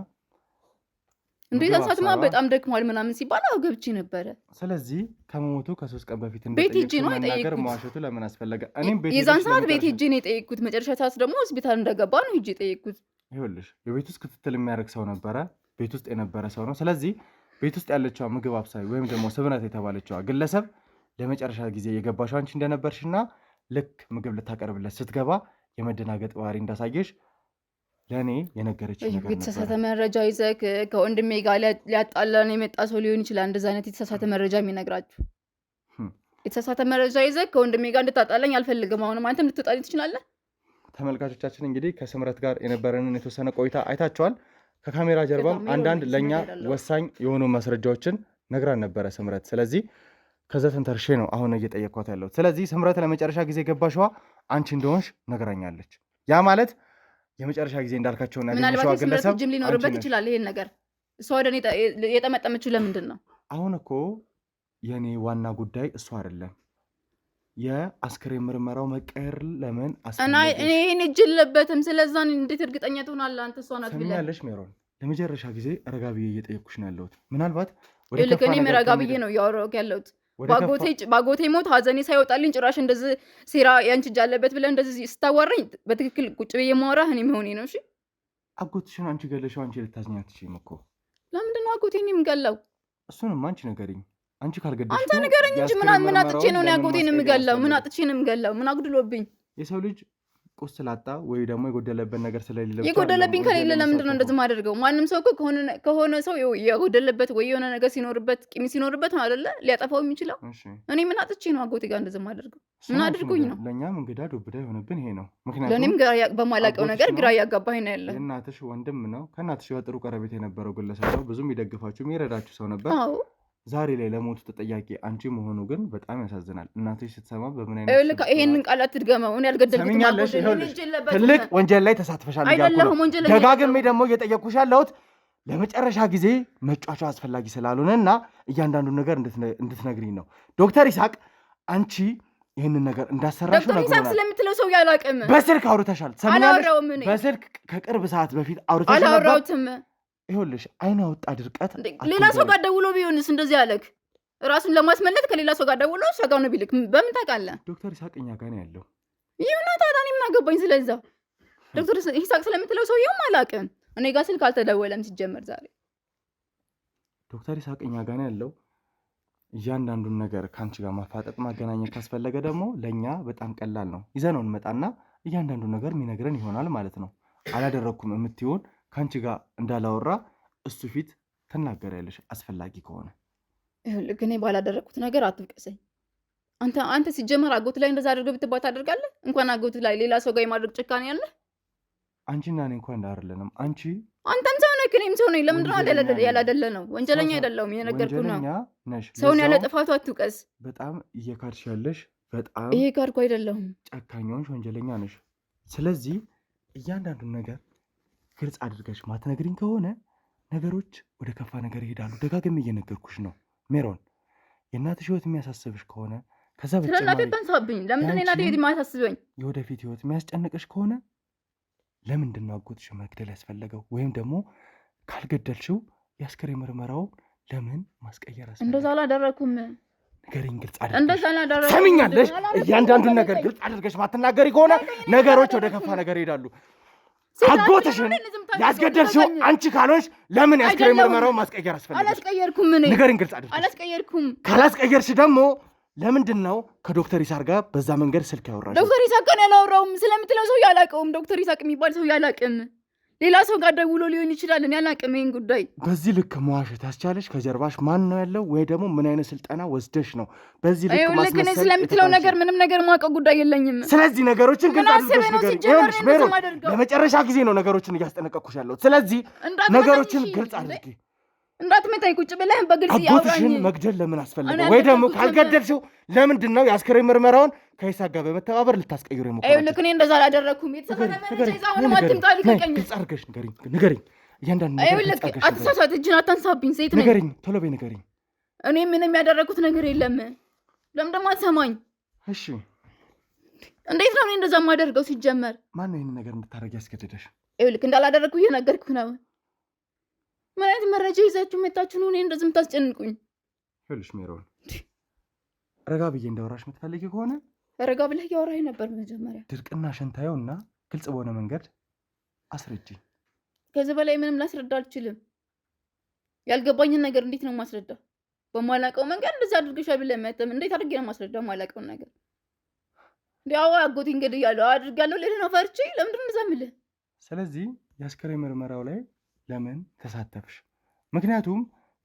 እንዴት አንሳትማ በጣም ደክሟል ምናምን ሲባል አው ገብቼ ነበረ። ስለዚህ ከመሞቱ ከ3 ቀን በፊት ቤት ሄጄ ነው የጠየቅኩት። መዋሸቱ ለምን አስፈለገ? እኔም የዛን ሰዓት ቤት ሄጄ ነው የጠየቅኩት። መጨረሻ ሰዓት ደግሞ ሆስፒታል እንደገባ ነው ሄጄ የጠየቅኩት። ይኸውልሽ የቤት ውስጥ ክትትል የሚያደርግ ሰው ነበረ፣ ቤት ውስጥ የነበረ ሰው ነው። ስለዚህ ቤት ውስጥ ያለችዋ ምግብ አብሳይ ወይም ደግሞ ስብነት የተባለችዋ ግለሰብ ለመጨረሻ ጊዜ የገባሽው አንቺ እንደነበርሽና ልክ ምግብ ልታቀርብለት ስትገባ የመደናገጥ ባህሪ እንዳሳየሽ ለእኔ የነገረች ነገር ነበር። የተሳሳተ መረጃ ይዘህ ከወንድሜ ጋር ሊያጣላን የመጣ ሰው ሊሆን ይችላል። እንደዛ አይነት የተሳሳተ መረጃ የሚነግራችሁ የተሳሳተ መረጃ ይዘህ ከወንድሜ ጋር እንድታጣላኝ አልፈልግም። አሁንም አንተም ልትጣልኝ ትችላለህ። ተመልካቾቻችን እንግዲህ ከስምረት ጋር የነበረንን የተወሰነ ቆይታ አይታችኋል። ከካሜራ ጀርባም አንዳንድ ለእኛ ወሳኝ የሆኑ ማስረጃዎችን ነግራን ነበረ ስምረት። ስለዚህ ከዛ ተንተርሼ ነው አሁን እየጠየኳት ያለሁት። ስለዚህ ስምረት ለመጨረሻ ጊዜ ገባሽዋ አንቺ እንደሆንሽ ነግራኛለች። ያ ማለት የመጨረሻ ጊዜ እንዳልካቸውና ምናልባት ስምረት ጅም ሊኖርበት ይችላል። ይሄን ነገር እሷ ወደ እኔ የጠመጠመችው ለምንድን ነው? አሁን እኮ የእኔ ዋና ጉዳይ እሱ አይደለም። የአስክሬን ምርመራው መቀየር ለምን አስፈለገ? እኔ ይሄን እጅ የለበትም። ስለዛ እንዴት እርግጠኛ ትሆናለህ አንተ? እሷ ናት ብለህ ሰሚያለሽ ሜሮን፣ ለመጨረሻ ጊዜ ረጋ ብዬ እየጠየኩሽ ነው ያለሁት። ምናልባት ልክ እኔም ረጋ ብዬ ነው እያወራሁ ያለሁት። ባጎቴ ሞት ሀዘኔ ሳይወጣልኝ ጭራሽ እንደዚህ ሴራ ያንቺ እጅ አለበት ብለህ እንደዚህ ስታዋራኝ በትክክል ቁጭ ብዬ ማወራህ እኔ መሆኔ ነው። እሺ አጎትሽን አንቺ ገለሽው አንቺ ልታዝኝ አትችይም እኮ። ለምንድን ነው አጎቴን የምገለው? እሱንም አንቺ ንገሪኝ። አንቺ ካልገደልሽ አንተ ንገረኝ እንጂ ምን አጥቼ ነው አጎቴን የምገለው? ምን አጥቼ ነው የምገለው? ምን አጉድሎብኝ? የሰው ልጅ ቁስል አጣ ወይ ደግሞ የጎደለበት ነገር ስለሌለ የጎደለብኝ ከሌለ ለምንድን ነው እንደዚህ ማደርገው? ማንም ሰው እኮ ከሆነ ሰው የጎደለበት ወይ የሆነ ነገር ሲኖርበት ቂም ሲኖርበት ነው አይደለ ሊያጠፋው የሚችለው። እኔ ምን አጥቼ ነው አጎቴ ጋር እንደዚህ ማደርገው? ምን አድርጎኝ ነው? ለእኛም እንግዳ ዱብዳ የሆነብን ይሄ ነው። ምክንያቱም ለእኔም በማላውቀው ነገር ግራ እያጋባኝ ነው ያለ። የእናትሽ ወንድም ነው። ከእናትሽ ጋር ጥሩ ቀረቤት የነበረው ግለሰብ ነው። ብዙም የሚደግፋችሁ የሚረዳችሁ ሰው ነበር። ዛሬ ላይ ለሞቱ ተጠያቂ አንቺ መሆኑ ግን በጣም ያሳዝናል። እናትሽ ስትሰማ በምን አይነት ይሄንን ቃላት ትድገመው? እኔ ያልገደልኩት ትልቅ ወንጀል ላይ ተሳትፈሻል። ደጋግሜ ደግሞ እየጠየቅኩሽ ያለሁት ለመጨረሻ ጊዜ መጫወቻ አስፈላጊ ስላልሆነ እና እያንዳንዱን ነገር እንድትነግሪኝ ነው። ዶክተር ይስሐቅ አንቺ ይህንን ነገር እንዳሰራሽ ዶክተር ይስሐቅ ስለምትለው ሰው ያላቅም በስልክ አውርተሻል። ሰምኛለሽ? በስልክ ከቅርብ ሰዓት በፊት አውርተሻል ነበር? አላወራሁትም። ይኸውልሽ አይን አወጣ ድርቀት። ሌላ ሰው ጋር ደውሎ ቢሆንስ እንደዚህ ያለክ? ራሱን ለማስመለጥ ከሌላ ሰው ጋር ደውሎ እሷ ጋር ነው ቢልክ በምን ታውቃለህ? ዶክተር ይስሐቅ እኛ ጋር ነው ያለው። ይሁና ታዲያ እኔ ምን አገባኝ ስለዛ? ዶክተር ይስሐቅ ስለምትለው ሰውዬውም አላውቅም። እኔ ጋር ስልክ አልተደወለም ሲጀመር ዛሬ። ዶክተር ይስሐቅ እኛ ጋር ነው ያለው። እያንዳንዱን ነገር ከአንቺ ጋር ማፋጠጥ ማገናኘት ካስፈለገ ደግሞ ለእኛ በጣም ቀላል ነው። ይዘነው እንመጣና እያንዳንዱን ነገር የሚነግረን ይሆናል ማለት ነው። አላደረግኩም የምትሆን ከአንቺ ጋር እንዳላወራ እሱ ፊት ትናገሪያለሽ አስፈላጊ ከሆነ። ይኸውልህ እኔ ባላደረግኩት ነገር አትውቀሰኝ። አንተ ሲጀመር አጎት ላይ እንደዛ አድርገህ ብትባት ታደርጋለህ? እንኳን አጎት ላይ ሌላ ሰው ጋር የማድረግ ጭካኔ ያለ አንቺና እኔ እንኳን እንዳደረለንም አንተም ሰው ነህ እኔም ሰው ነኝ። ለምንድን ነው ያላደለ ነው? ወንጀለኛ አይደለሁም የነገርኩህ ነው። ሰውን ያለ ጥፋቱ አትውቀስ። በጣም እየካድሽ ያለሽ በጣም ይሄ ካድኩ አይደለሁም። ጨካኛውንሽ ወንጀለኛ ነሽ። ስለዚህ እያንዳንዱን ነገር ግልጽ አድርገሽ ማትነግሪኝ ከሆነ ነገሮች ወደ ከፋ ነገር ይሄዳሉ። ደጋግሜ እየነገርኩሽ ነው ሜሮን። የእናትሽ ህይወት የሚያሳስብሽ ከሆነ ከዛ በተጨማሪ ተንሳብኝ ለምንድን ነው እናቴ የማያሳስበኝ? የወደፊት ህይወት የሚያስጨንቅሽ ከሆነ ለምንድን ነው አጎትሽ መግደል ያስፈለገው? ወይም ደግሞ ካልገደልሽው የአስክሬን ምርመራው ለምን ማስቀየር አስፈለገው? እንደዛ አላደረኩም። ንገሪኝ ግልጽ አድርገሽ። እንደዛ አላደረኩም። ሰሚኛለሽ? እያንዳንዱን ነገር ግልጽ አድርገሽ ማትናገሪ ከሆነ ነገሮች ወደ ከፋ ነገር ይሄዳሉ። አጎትሽን ያስገደልሽው አንቺ ካልሆንሽ ለምን የአስክሬን ምርመራውን ማስቀየር አስፈለገ? አላስቀየርኩም። እኔ ንገሪኝ ግልጽ አድርገሽ። አላስቀየርኩም። ካላስቀየርሽ ደግሞ ለምንድን ነው ከዶክተር ይሳቅ ጋር በዛ መንገድ ስልክ ያወራሽ? ዶክተር ይሳቅ ጋር ያላወራውም ስለምትለው ሰው ያላቀውም። ዶክተር ይሳቅ የሚባል ሰው ያላቅም። ሌላ ሰው ጋር ደውሎ ሊሆን ይችላል። እኔ ያላቅም ይሄን ጉዳይ። በዚህ ልክ መዋሸት ያስቻለሽ ከጀርባሽ ማን ነው ያለው? ወይ ደግሞ ምን አይነት ስልጠና ወስደሽ ነው በዚህ ልክ ማስመሰል? እኔ ስለምትለው ነገር ምንም ነገር ማውቀው ጉዳይ የለኝም። ስለዚህ ነገሮችን ግልጽ አድርገሽ ንገሪኝ። ይኸውልሽ ሜሮን፣ ለመጨረሻ ጊዜ ነው ነገሮችን እያስጠነቀቅኩሽ ያለሁት። ስለዚህ ነገሮችን ግልጽ አድርጊ። እንዳትመታኝ ቁጭ ብለህ በግልጽ ያወራኝ። አጎትሽን መግደል ለምን አስፈለገ? ወይ ደግሞ ካልገደልሽው ለምንድን ነው የአስክሬን ምርመራውን ከይሳቅ ጋር በመተባበር ልታስቀይሩ የሞከራችሁ? ይኸውልህ እኔ እንደዛ አላደረኩም። የተሰራነ መረጃ ይዛውን ማጥምጣ ሊቀቀኝ። ግልጽ አድርገሽ ንገሪኝ። እያንዳንዱ ነገር ግልጽ አድርገሽ አትሳሳት። እጅን አታንሳብኝ። ሴት ነኝ። ንገሪኝ፣ ቶሎ በይ ንገሪኝ። እኔ ምንም ያደረኩት ነገር የለም። ለምን ደግሞ አትሰማኝ? እሺ፣ እንዴት ነው እኔ እንደዛ የማደርገው? ሲጀመር ማን ነው ይሄን ነገር እንድታደርጊ ያስገደደሽ? ይኸውልህ እንዳላደረኩ እየነገርኩህ ነው። ምን አይነት መረጃ ይዛችሁ መጣችሁ ነው እኔ እንደዚህ የምታስጨንቁኝ? ይኸውልሽ ሜሮን፣ ረጋ ብዬ እንዳወራሽ የምትፈልጊ ከሆነ ረጋ ብለህ እያወራህ ነበር። መጀመሪያ ድርቅና ሸንታየውና ግልጽ በሆነ መንገድ አስረጂ። ከዚህ በላይ ምንም ላስረዳ አልችልም። ያልገባኝን ነገር እንዴት ነው ማስረዳ? በማላውቀው መንገድ እንደዚህ አድርገሻል ብለህ መተም እንዴት አድርጌ ነው ማስረዳ ማላውቀውን ነገር? እንዲያው አጎቴ እንግዲህ ያለው አድርጋለሁ ልልህ ነው ፈርቼ። ለምንድን ነው እንደዛ የምልህ? ስለዚህ የአስክሬን ምርመራው ላይ ለምን ተሳተፍሽ? ምክንያቱም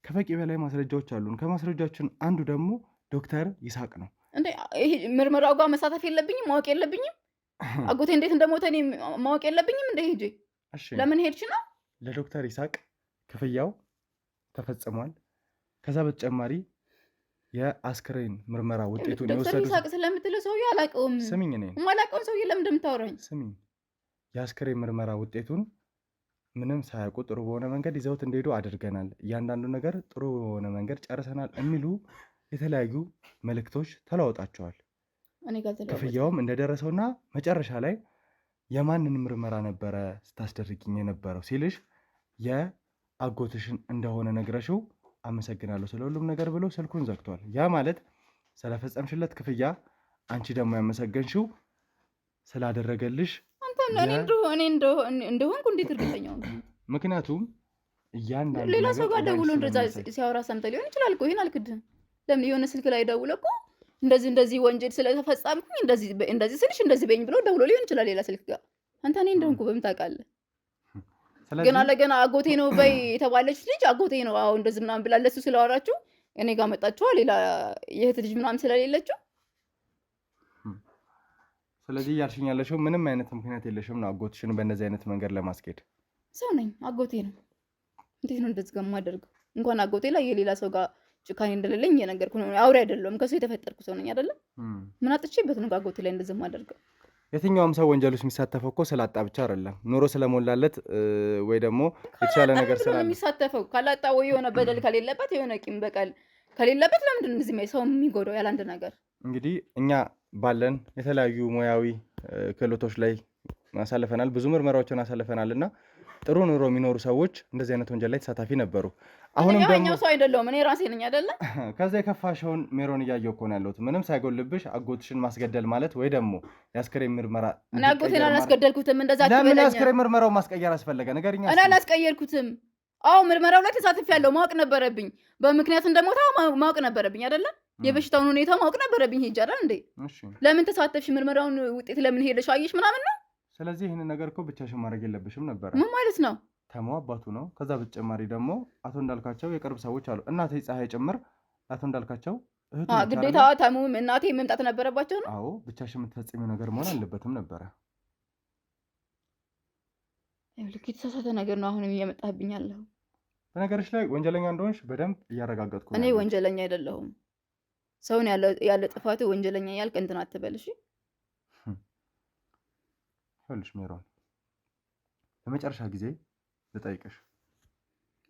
ከበቂ በላይ ማስረጃዎች አሉን። ከማስረጃዎችን አንዱ ደግሞ ዶክተር ይሳቅ ነው። እንዴ ይሄ ምርመራው ጋር መሳተፍ የለብኝም? ማወቅ የለብኝም? አጎቴ እንዴት እንደሞተ እኔ ማወቅ የለብኝም? እንደ ሄጄ ለምን ሄድሽ ነው? ለዶክተር ይሳቅ ክፍያው ተፈጽሟል። ከዛ በተጨማሪ የአስክሬን ምርመራ ውጤቱን የወሰዱት ዶክተር ይሳቅ ስለምትለው ሰውዬ አላውቀውም። ስሚኝ፣ እኔ የማላውቀውን ሰውዬ ለምን እንደምታወራኝ? ስሚኝ፣ የአስክሬን ምርመራ ውጤቱን ምንም ሳያውቁ ጥሩ በሆነ መንገድ ይዘውት እንደሄዱ አድርገናል። እያንዳንዱ ነገር ጥሩ በሆነ መንገድ ጨርሰናል የሚሉ የተለያዩ መልእክቶች ተለዋውጣቸዋል። ክፍያውም እንደደረሰውና መጨረሻ ላይ የማንን ምርመራ ነበረ ስታስደርግኝ የነበረው ሲልሽ የአጎትሽን እንደሆነ ነግረሽው አመሰግናለሁ ስለሁሉም ነገር ብሎ ስልኩን ዘግቷል። ያ ማለት ስለፈጸምሽለት ክፍያ አንቺ ደግሞ ያመሰገንሽው ስላደረገልሽ እኔ እንደሆንኩ እንዴት እርግጠኛ ሆንኩ? ምክንያቱም እያንዳንዱ ሌላ ሰው ጋር ደውሎ እንደዛ ሲያወራ ሰምተህ ሊሆን ይችላል እኮ። ይሄን አልክድም። ለምን የሆነ ስልክ ላይ ደውሎ እኮ እንደዚህ ወንጀል ስለተፈጸምኩኝ እንደዚህ ስልሽ እንደዚህ በይኝ ብሎ ደውሎ ሊሆን ይችላል ሌላ ስልክ ጋር። አንተ እኔ እንደሆንኩ በምን ታውቃለህ? ገና አጎቴ ነው በይ የተባለች ልጅ አጎቴ ነው አዎ እንደዚህ ምናምን ብላ ለሱ ስላወራችሁ እኔ ጋር መጣችኋል። ሌላ የእህት ልጅ ምናምን ስለሌለችው ስለዚህ እያልሽኝ ያለሽው ምንም አይነት ምክንያት የለሽም ነው አጎትሽን በእንደዚህ አይነት መንገድ ለማስኬድ? ሰው ነኝ፣ አጎቴ ነው። እንዴት ነው እንደዚህ ጋር የማደርገው? እንኳን አጎቴ ላይ የሌላ ሰው ጋር ጭካኔ እንደሌለኝ እየነገርኩ ነው። አውሬ አይደለሁም፣ ከሱ የተፈጠርኩ ሰው ነኝ አይደለም? ምን አጥቼበት ነው አጎቴ ላይ እንደዚህ የማደርገው? የትኛውም ሰው ወንጀል ውስጥ የሚሳተፈው እኮ ስላጣ ብቻ አይደለም፣ ኑሮ ስለሞላለት ወይ ደግሞ የተሻለ ነገር ስላለ የሚሳተፈው። ካላጣ ወይ የሆነ በደል ከሌለበት የሆነ ቂም በቀል ከሌለበት ለምንድን ነው እንደዚህ ሰው የሚጎዳው ያለ አንድ ነገር? እንግዲህ እኛ ባለን የተለያዩ ሙያዊ ክህሎቶች ላይ አሳልፈናል፣ ብዙ ምርመራዎችን አሳልፈናል እና ጥሩ ኑሮ የሚኖሩ ሰዎች እንደዚህ አይነት ወንጀል ላይ ተሳታፊ ነበሩ። አሁንም ደግሞ ሰው አይደለሁም እኔ ራሴ ነኝ አይደለ? ከዛ የከፋሽውን ሜሮን እያየሁ እኮ ነው ያለሁት። ምንም ሳይጎልብሽ አጎትሽን ማስገደል ማለት ወይ ደግሞ የአስክሬን ምርመራ እኔ አጎቴን አላስገደልኩትም። እንደዛ አትበለኝ። ለምን የአስክሬን ምርመራው ማስቀየር አስፈለገ? ንገሪኝ። እኔ አላስቀየርኩትም። አዎ ምርመራው ላይ ተሳትፌያለሁ። ማወቅ ነበረብኝ። በምክንያት እንደሞታ ማወቅ ነበረብኝ አይደለ? የበሽታውን ሁኔታ ማወቅ ነበረብኝ። ሄጅ አይደል እንዴ? ለምን ተሳተፍሽ? ምርመራውን ውጤት ለምን ሄደሽ አየሽ ምናምን ነው። ስለዚህ ይህንን ነገር እኮ ብቻሽን ማድረግ የለብሽም ነበረ። ምን ማለት ነው? ተሞ አባቱ ነው። ከዛ በተጨማሪ ደግሞ አቶ እንዳልካቸው የቅርብ ሰዎች አሉ። እናቴ ፀሐይ ጭምር አቶ እንዳልካቸው እህቱ ግዴታ ተሙም እናቴ መምጣት ነበረባቸው ነው። አዎ ብቻሽን የምትፈጽሚው ነገር መሆን አለበትም ነበረ። ልክ የተሳሳተ ነገር ነው አሁንም እየመጣብኝ ያለው። በነገርሽ ላይ ወንጀለኛ እንደሆንሽ በደንብ እያረጋገጥኩ ነው። እኔ ወንጀለኛ አይደለሁም። ሰውን ያለ ጥፋቱ ወንጀለኛ ያልክ እንትን አትበልሽ። ይኸውልሽ ሜሮን ለመጨረሻ ጊዜ ልጠይቅሽ።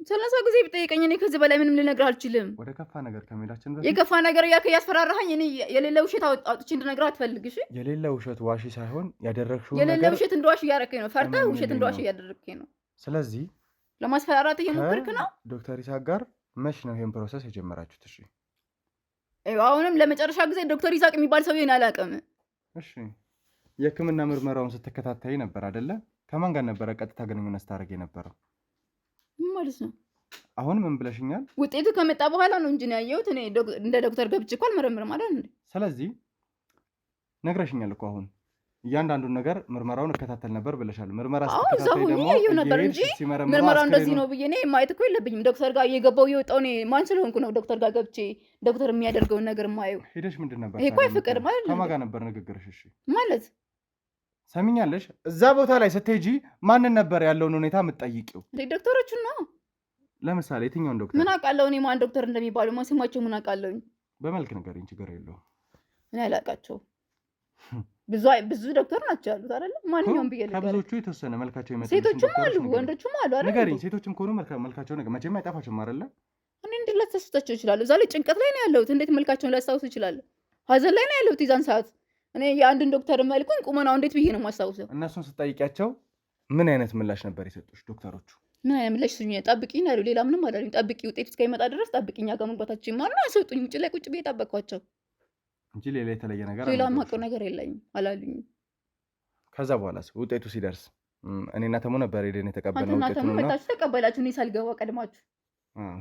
30 ጊዜ ብጠይቀኝ እኔ ከዚህ በላይ ምንም ልነግርህ አልችልም። ወደ ከፋ ነገር ከመሄዳችን በፊት የከፋ ነገር ያስፈራራኸኝ እኔ የሌለ ውሸት አውጥቼ እንድነግርህ አትፈልግሽ። የሌለ ውሸት ዋሺ ሳይሆን ያደረግሽው ነገር የሌለ ውሸት እንደዋሽ እያደረከኝ ነው። ፈርተህ ውሸት እንደዋሽ እያደረከኝ ነው። ስለዚህ ለማስፈራራት እየሞከርክ ነው። ዶክተር ይሳቅ ጋር መች ነው ይሄን ፕሮሰስ የጀመራችሁት? እሺ አሁንም ለመጨረሻ ጊዜ ዶክተር ይሳቅ የሚባል ሰው ይሄን አላውቅም። እሺ የህክምና ምርመራውን ስትከታተይ ነበር አይደለ? ከማን ጋር ነበረ ቀጥታ ግንኙነት ስታደርግ የነበረው? ምን ማለት ነው? አሁን ምን ብለሽኛል? ውጤቱ ከመጣ በኋላ ነው እንጂ ነው ያየሁት። እኔ እንደ ዶክተር ገብቼ እኮ አልመረምርም አይደል እንዴ? ስለዚህ ነግረሽኛል እኮ አሁን እያንዳንዱን ነገር ምርመራውን እከታተል ነበር ብለሻል። ምርመራ ስትከታተይ ደግሞ ያየሁ ነበር እንጂ ምርመራው እንደዚህ ነው ብዬ እኔ ማየት እኮ የለብኝም። ዶክተር ጋር እየገባው እየወጣው እኔ ማን ስለሆንኩ ነው ዶክተር ጋር ገብቼ ዶክተር የሚያደርገውን ነገር ማየው? ሄደሽ ምንድን ነበር? ይሄ እኮ አይፈቀድም አይደል? ከማን ጋር ነበር ንግግርሽ? እሺ ማለት ሰሚኛለሽ? እዛ ቦታ ላይ ስትሄጂ ማንን ነበር ያለውን ሁኔታ የምትጠይቂው? ዶክተሮቹን ነው። ለምሳሌ የትኛውን ዶክተር? ምን አውቃለሁ እኔ ማን ዶክተር እንደሚባሉ ማን ስማቸው ምን አውቃለሁኝ? በመልክ ንገሪኝ፣ ችግር የለውም። እኔ አላውቃቸውም። ብዙ ዶክተር ናቸው ያሉት አይደል? ማንኛውም ብዬ ልንገርህ፣ ከብዙዎቹ የተወሰነ መልካቸው ይመጣል። ሴቶችም አሉ ወንዶችም አሉ አይደል? ንገሪኝ። ሴቶችም ከሆኑ መልካቸው ነገር መቼም አይጠፋችሁም አይደለ? እኔ እንዴት ላስታውሳቸው እችላለሁ? እዛ ላይ ጭንቀት ላይ ነው ያለሁት። እንዴት መልካቸውን ላስታውስ እችላለሁ? ሀዘን ላይ ነው ያለሁት የዛን ሰዓት። እኔ የአንድን ዶክተር መልኩን ቁመናው እንዴት ብዬ ነው የማስታውሰው? እነሱን ስጠይቂያቸው ምን አይነት ምላሽ ነበር የሰጡሽ ዶክተሮቹ? ምን አይነት ምላሽ ስኝ? ጠብቂኝ አሉ። ሌላ ምንም አላሉኝ። ጠብቂ፣ ውጤት እስከሚመጣ ድረስ ጠብቂኝ። ጋር መግባታችን ማለት ነው። አሰጡኝ። ውጭ ላይ ቁጭ ብዬ ጠበቅኳቸው እንጂ ሌላ የተለየ ነገር ሌላ የማውቀው ነገር የለኝም አላሉኝም። ከዛ በኋላስ ውጤቱ ሲደርስ እኔና ተሙ ነበር ሄደን የተቀበልነው አንተና ውጤቱን ተሙ መታችሁ ተቀበላችሁ፣ እኔ ሳልገባ ቀድማችሁ።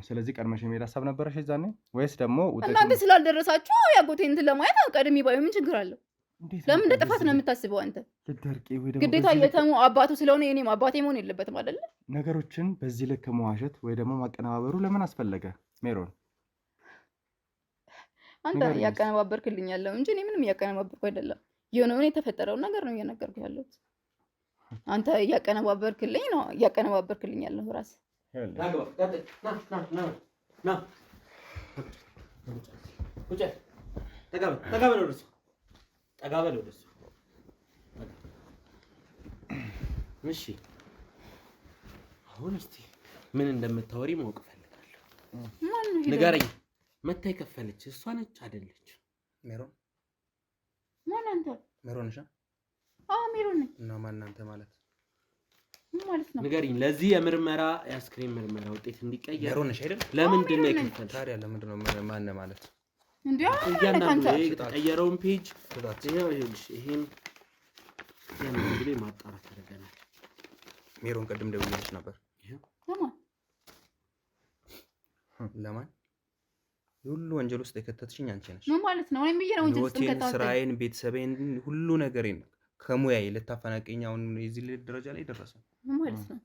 ስለዚህ ቀድመሽ የመሄድ ሀሳብ ነበረሽ የዛኔ ወይስ ደግሞ ውጤቱ እናንተ ስላልደረሳችሁ ያጎቴ እንትን ለማየት ቀድሜ ባየው ምን ችግር አለው? ለምን እንደ ጥፋት ነው የምታስበው አንተ? ግዴታ የተሙ አባቱ ስለሆነ የኔም አባቴ መሆን የለበትም አይደለ? ነገሮችን በዚህ ልክ መዋሸት ወይ ደግሞ ማቀነባበሩ ለምን አስፈለገ ሜሮን? አንተ ያቀነባበርክልኝ ያለው እንጂ እኔ ምንም እያቀነባበርኩ አይደለም። የሆነውን የተፈጠረውን ነገር ነው እየነገርኩህ ያለሁት። አንተ እያቀነባበርክልኝ ነው እያቀነባበርክልኝ ያለው ራስ ጠጋበል ወደሱ። እሺ አሁን እስቲ ምን እንደምታወሪ ማወቅ ፈልጋለሁ። ንገረኝ። መታ የከፈለች እሷ ነች አይደለች? ሜሮን ማን? አንተ ሜሮን ነሽ? አዎ ሜሮን ነኝ። እና ማን አንተ ማለት ምን ማለት ነው? ንገረኝ። ለዚህ የምርመራ የአስክሬን ምርመራ ውጤት እንዲቀየር ሜሮን ነሽ አይደል? ለምንድን ነው የከፈለች? ታዲያ ለምንድን ነው ማን ማለት? እንዴ እያንዳንዱ የተቀየረውን ፔጅ ይኸውልሽ፣ ይሄን እንግዲህ ማጣራት አድርገናል። ሜሮን ቅድም ደውዬልሽ ነበር። ለማን ሁሉ ወንጀል ውስጥ የከተትሽኝ አንቺ ነሽ። ምን ማለት ነው? እኔ ብዬሽ ነው ወንጀል ውስጥ ከተታተኝ። ስራዬን፣ ቤተሰቤን፣ ሁሉ ነገሬን ከሙያዬ ልታፈናቀኝ አሁን እዚህ ደረጃ ላይ ደረሰ። ምን ማለት ነው?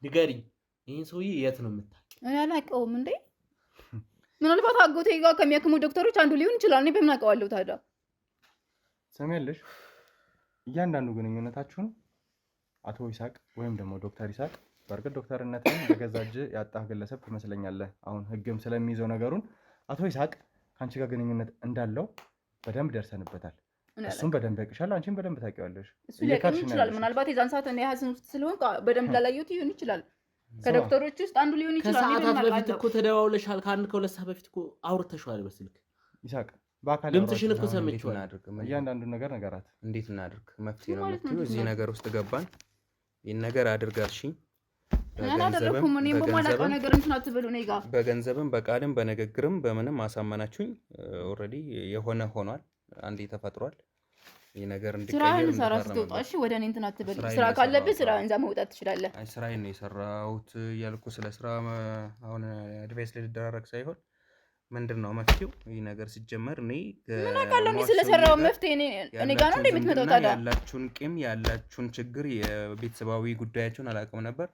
ንገሪኝ። ይሄን ሰውዬ የት ነው የምታውቂው? እኔ አላውቀውም። እንዴ ምናልባት አጎቴ ጋር ከሚያክሙ ዶክተሮች አንዱ ሊሆን ይችላል። እኔ በምን አውቀዋለሁ ታዲያ? ሰሚያለሽ፣ እያንዳንዱ ግንኙነታችሁን አቶ ይሳቅ ወይም ደግሞ ዶክተር ይሳቅ፣ በእርግጥ ዶክተርነትን በገዛ እጅ ያጣህ ግለሰብ ትመስለኛለህ። አሁን ህግም ስለሚይዘው ነገሩን አቶ ይሳቅ ከአንቺ ጋር ግንኙነት እንዳለው በደንብ ደርሰንበታል። እሱም በደንብ ያውቅሻል፣ አንቺም በደንብ ታውቂዋለሽ። እሱ ሊያውቅ ይችላል። ምናልባት የዛን ሰዓት እኔ ሀዘን ውስጥ ስለሆንኩ በደንብ ላላየሁት ሊሆን ይችላል። ከዶክተሮች ውስጥ አንዱ ሊሆን ይችላል። ከሰዓታት በፊት እኮ ተደዋውለሻል። ከሁለት ሰዓት በፊት እኮ አውርተሽዋል በስልክ። ይሳቅ በአካል ድምፅሽን እኮ ሰምቼዋለሁ። እያንዳንዱን ነገር ነገራት። እንዴት እናድርግ? መፍትሄ ነው የምትይው? እዚህ ነገር ውስጥ ገባን። ይህን ነገር አድርጋልሽኝ አላደረኩም። እኔም በማላውቀው ነገር እንትን አትበሉ። እኔ ጋር በገንዘብም በቃልም በንግግርም በምንም አሳመናችሁኝ። ኦልሬዲ የሆነ ሆኗል። አንዴ ተፈጥሯል። ይህ ነገር እንዲቀየር ስራ ስትወጣ እሺ፣ ወደ እኔ እንትን አትበሉ። ስራ ካለብህ ስራ እንዛ መውጣት ትችላለህ። አይ ስራዬን ነው የሰራሁት እያልኩ ስለ ስራ አሁን አድቫይስ ልደራረግ ሳይሆን ምንድን ነው መፍትሄው? ይህ ነገር ሲጀመር እኔ ምን አውቃለሁ ስለሰራው መፍትሄ እኔ ጋር ነው እንደምትመጣው። ታዲያ ያላችሁን ቂም ያላችሁን ችግር የቤተሰባዊ ጉዳያችሁን አላውቅም ነበር።